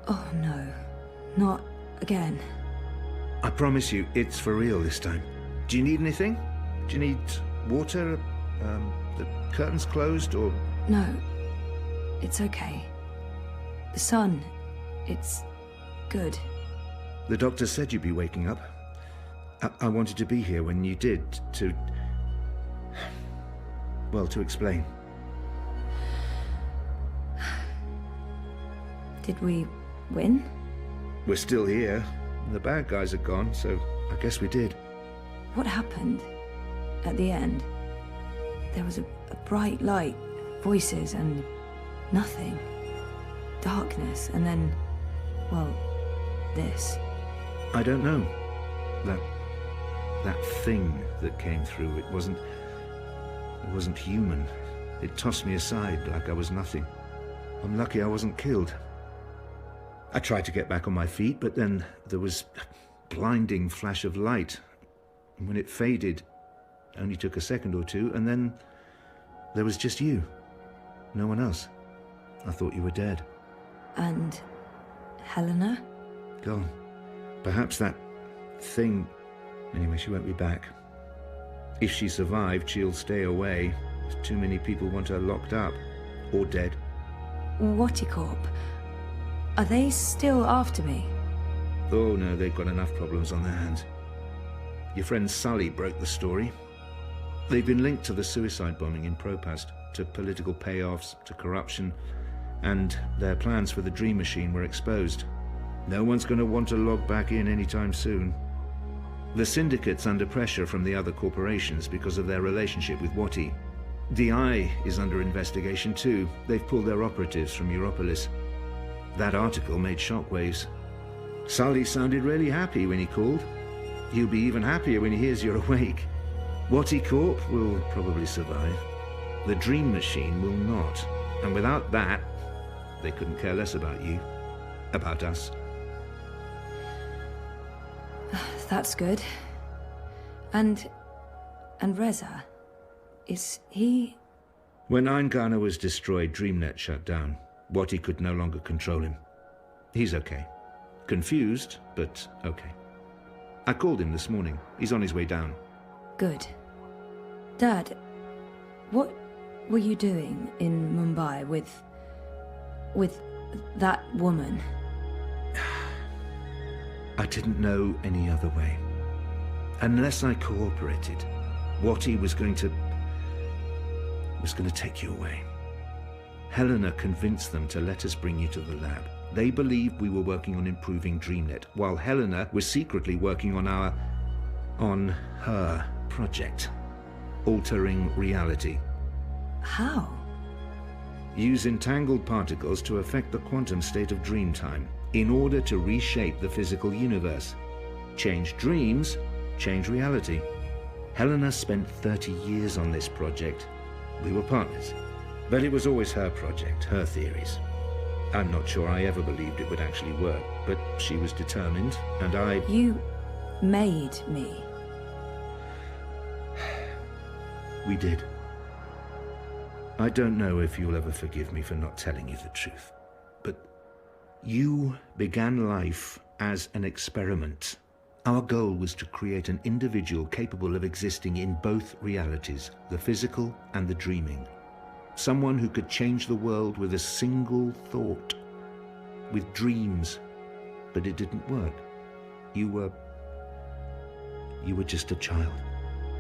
Oh no, not again. I promise you, it's for real this time. Do you need anything? Do you need water? The curtains closed, or...? No, it's okay. The sun, it's good. The doctor said you'd be waking up. I wanted to be here when you did, to... well, to explain. Did we win? We're still here. The bad guys are gone, so I guess we did. What happened at the end? There was a bright light, voices, and nothing. Darkness, and then, well, this. I don't know. That thing that came through, it wasn't human. It tossed me aside like I was nothing. I'm lucky I wasn't killed. I tried to get back on my feet, but then there was a blinding flash of light. And when it faded, it only took a second or two, and then there was just you. No one else. I thought you were dead. And Helena? Gone. Perhaps that thing... Anyway, she won't be back. If she survived, she'll stay away. Too many people want her locked up. Or dead. Watticorp. Are they still after me? Oh no, they've got enough problems on their hands. Your friend Sully broke the story. They've been linked to the suicide bombing in Propast, to political payoffs, to corruption, and their plans for the Dream Machine were exposed. No one's going to want to log back in anytime soon. The Syndicate's under pressure from the other corporations because of their relationship with Wati. The Eye is under investigation too. They've pulled their operatives from Europolis. That article made shockwaves. Sully sounded really happy when he called. He'll be even happier when he hears you're awake. Watticorp will probably survive. The Dream Machine will not. And without that, they couldn't care less about you. About us. That's good. And Reza, is he... When Eingana was destroyed, DreamNet shut down. Wati could no longer control him. He's okay. Confused, but okay. I called him this morning. He's on his way down. Good. Dad, what were you doing in Mumbai with that woman? I didn't know any other way. Unless I cooperated, Wati was going to take you away. Helena convinced them to let us bring you to the lab. They believed we were working on improving DreamNet, while Helena was secretly working on her project. Altering reality. How? Use entangled particles to affect the quantum state of dreamtime in order to reshape the physical universe. Change dreams, change reality. Helena spent 30 years on this project. We were partners. But it was always her project, her theories. I'm not sure I ever believed it would actually work, but she was determined, and I... You made me. We did. I don't know if you'll ever forgive me for not telling you the truth, but you began life as an experiment, Our goal was to create an individual capable of existing in both realities, the physical and the dreaming. Someone who could change the world with a single thought, with dreams. But it didn't work. You were just a child.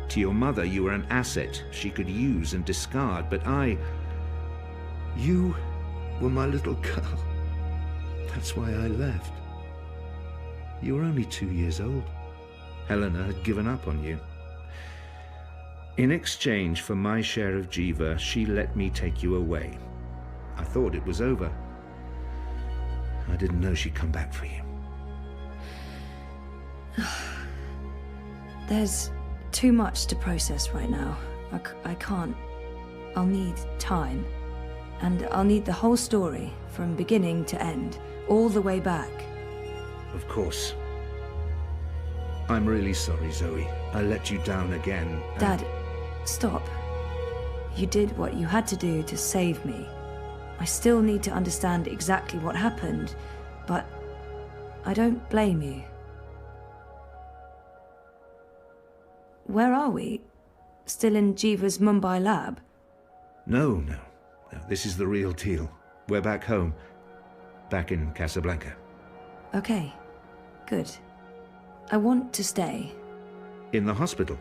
To your mother, you were an asset she could use and discard, but you were my little girl. That's why I left. You were only 2 years old. Helena had given up on you. In exchange for my share of Jiva, she let me take you away. I thought it was over. I didn't know she'd come back for you. There's too much to process right now. I can't. I'll need time. And I'll need the whole story, from beginning to end, all the way back. Of course. I'm really sorry, Zoe. I let you down again. Dad, stop. You did what you had to do to save me. I still need to understand exactly what happened, but I don't blame you. Where are we? Still in Jiva's Mumbai lab? No. This is the real deal. We're back home. Back in Casablanca. Okay, good. I want to stay. In the hospital?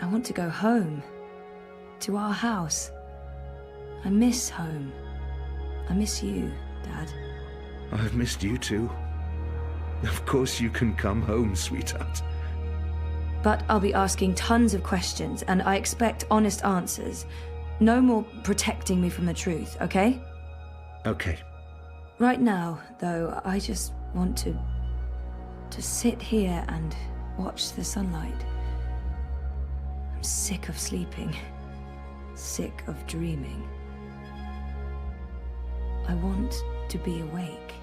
I want to go home. To our house. I miss home. I miss you, Dad. I've missed you too. Of course you can come home, sweetheart. But I'll be asking tons of questions, and I expect honest answers. No more protecting me from the truth, okay? Okay. Right now, though, I just want to sit here and watch the sunlight. I'm sick of sleeping. Sick of dreaming. I want to be awake.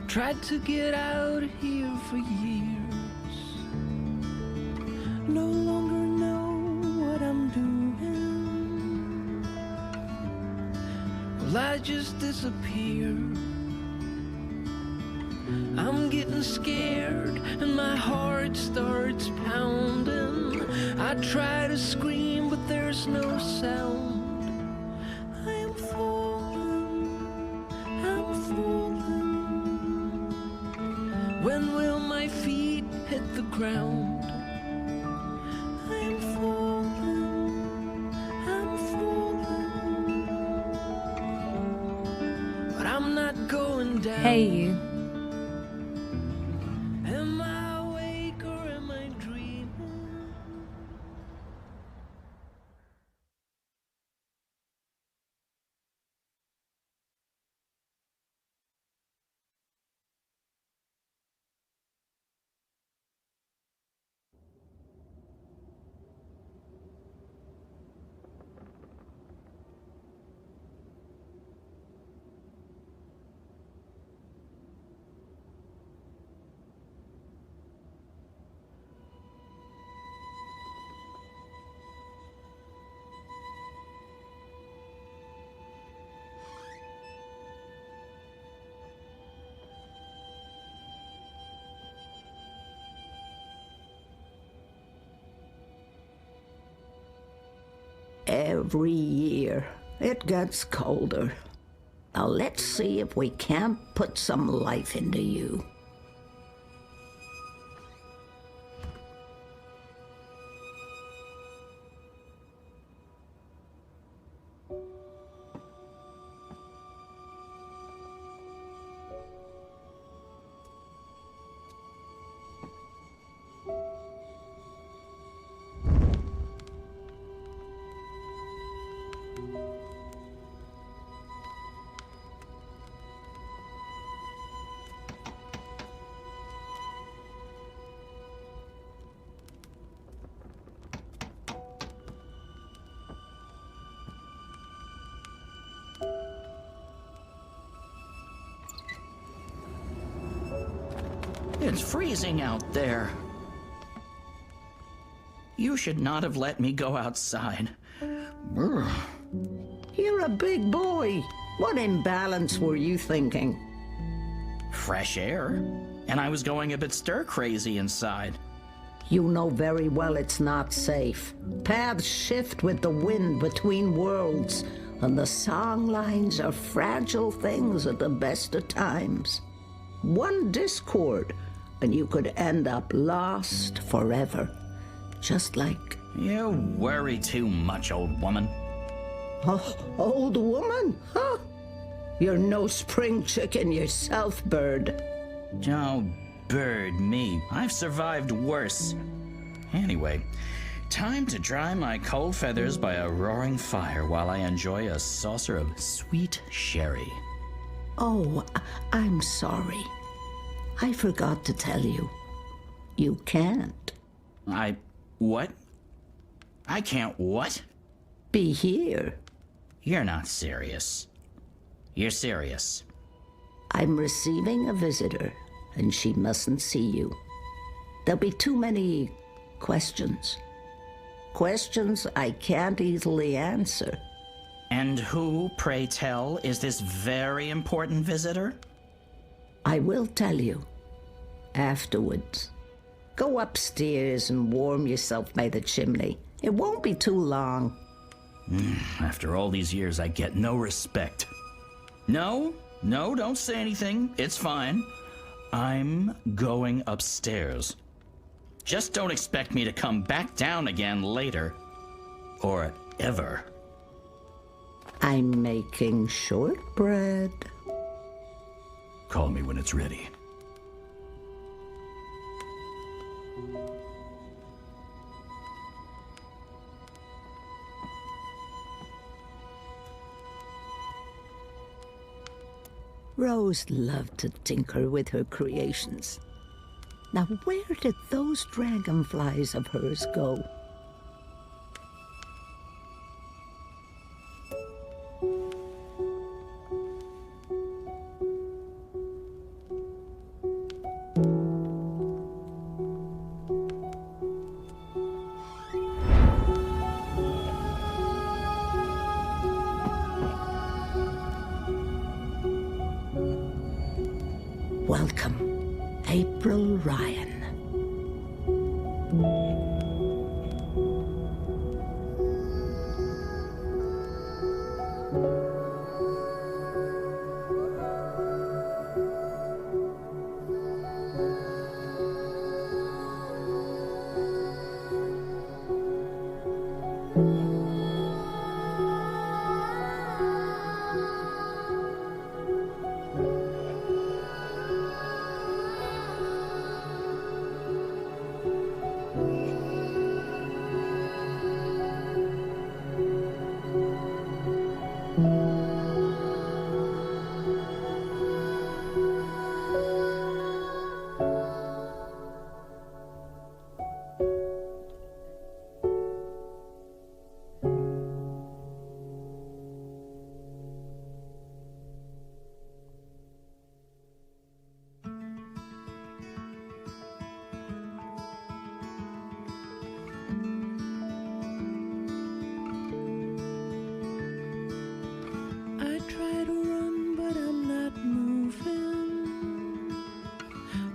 Tried to get out of here for years. No longer know what I'm doing. Well, I just disappear. I'm getting scared and my heart starts pounding. I try to scream, but there's no sound. When will my feet hit the ground? I'm falling, but I'm not going down. Hey, you. Am I awake or am I dreaming? Every year, it gets colder. Now let's see if we can't put some life into you. It's freezing out there. You should not have let me go outside. Brr. You're a big boy. What imbalance were you thinking? Fresh air. And I was going a bit stir-crazy inside. You know very well it's not safe. Paths shift with the wind between worlds, and the song lines are fragile things at the best of times. One discord, and you could end up lost forever. Just like... You worry too much, old woman. Oh, old woman? Huh? You're no spring chicken yourself, Bird. Oh, Bird, me. I've survived worse. Anyway, time to dry my cold feathers by a roaring fire while I enjoy a saucer of sweet sherry. Oh, I'm sorry. I forgot to tell you. You can't. What? I can't what? Be here. You're not serious. You're serious. I'm receiving a visitor, and she mustn't see you. There'll be too many questions. Questions I can't easily answer. And who, pray tell, is this very important visitor? I will tell you. Afterwards. Go upstairs and warm yourself by the chimney. It won't be too long. After all these years, I get no respect. No, don't say anything. It's fine. I'm going upstairs. Just don't expect me to come back down again later. Or ever. I'm making shortbread. Call me when it's ready. Rose loved to tinker with her creations. Now, where did those dragonflies of hers go? Welcome, April Ryan.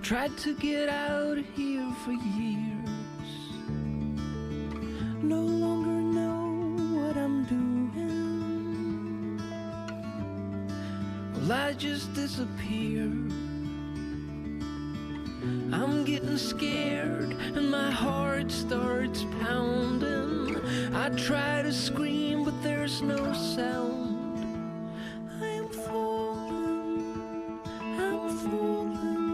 Tried to get out of here for years. No longer know what I'm I just disappear. I'm getting scared and my heart starts pounding. I try to scream but there's no sound. I'm falling, I'm falling.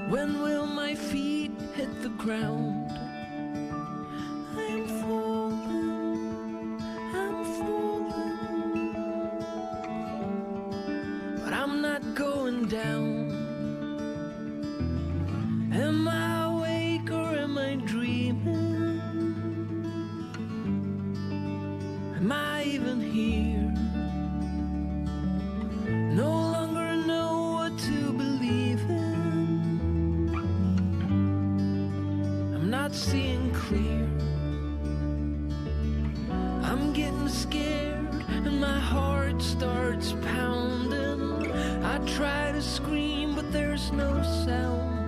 When will my feet hit the ground? I'm falling, I'm falling. But I'm not going down. Am I awake or am I dreaming? Am I even here? No longer know what to believe in. I'm not seeing clear. I'm getting scared and my heart starts pounding. I try to scream but there's no sound.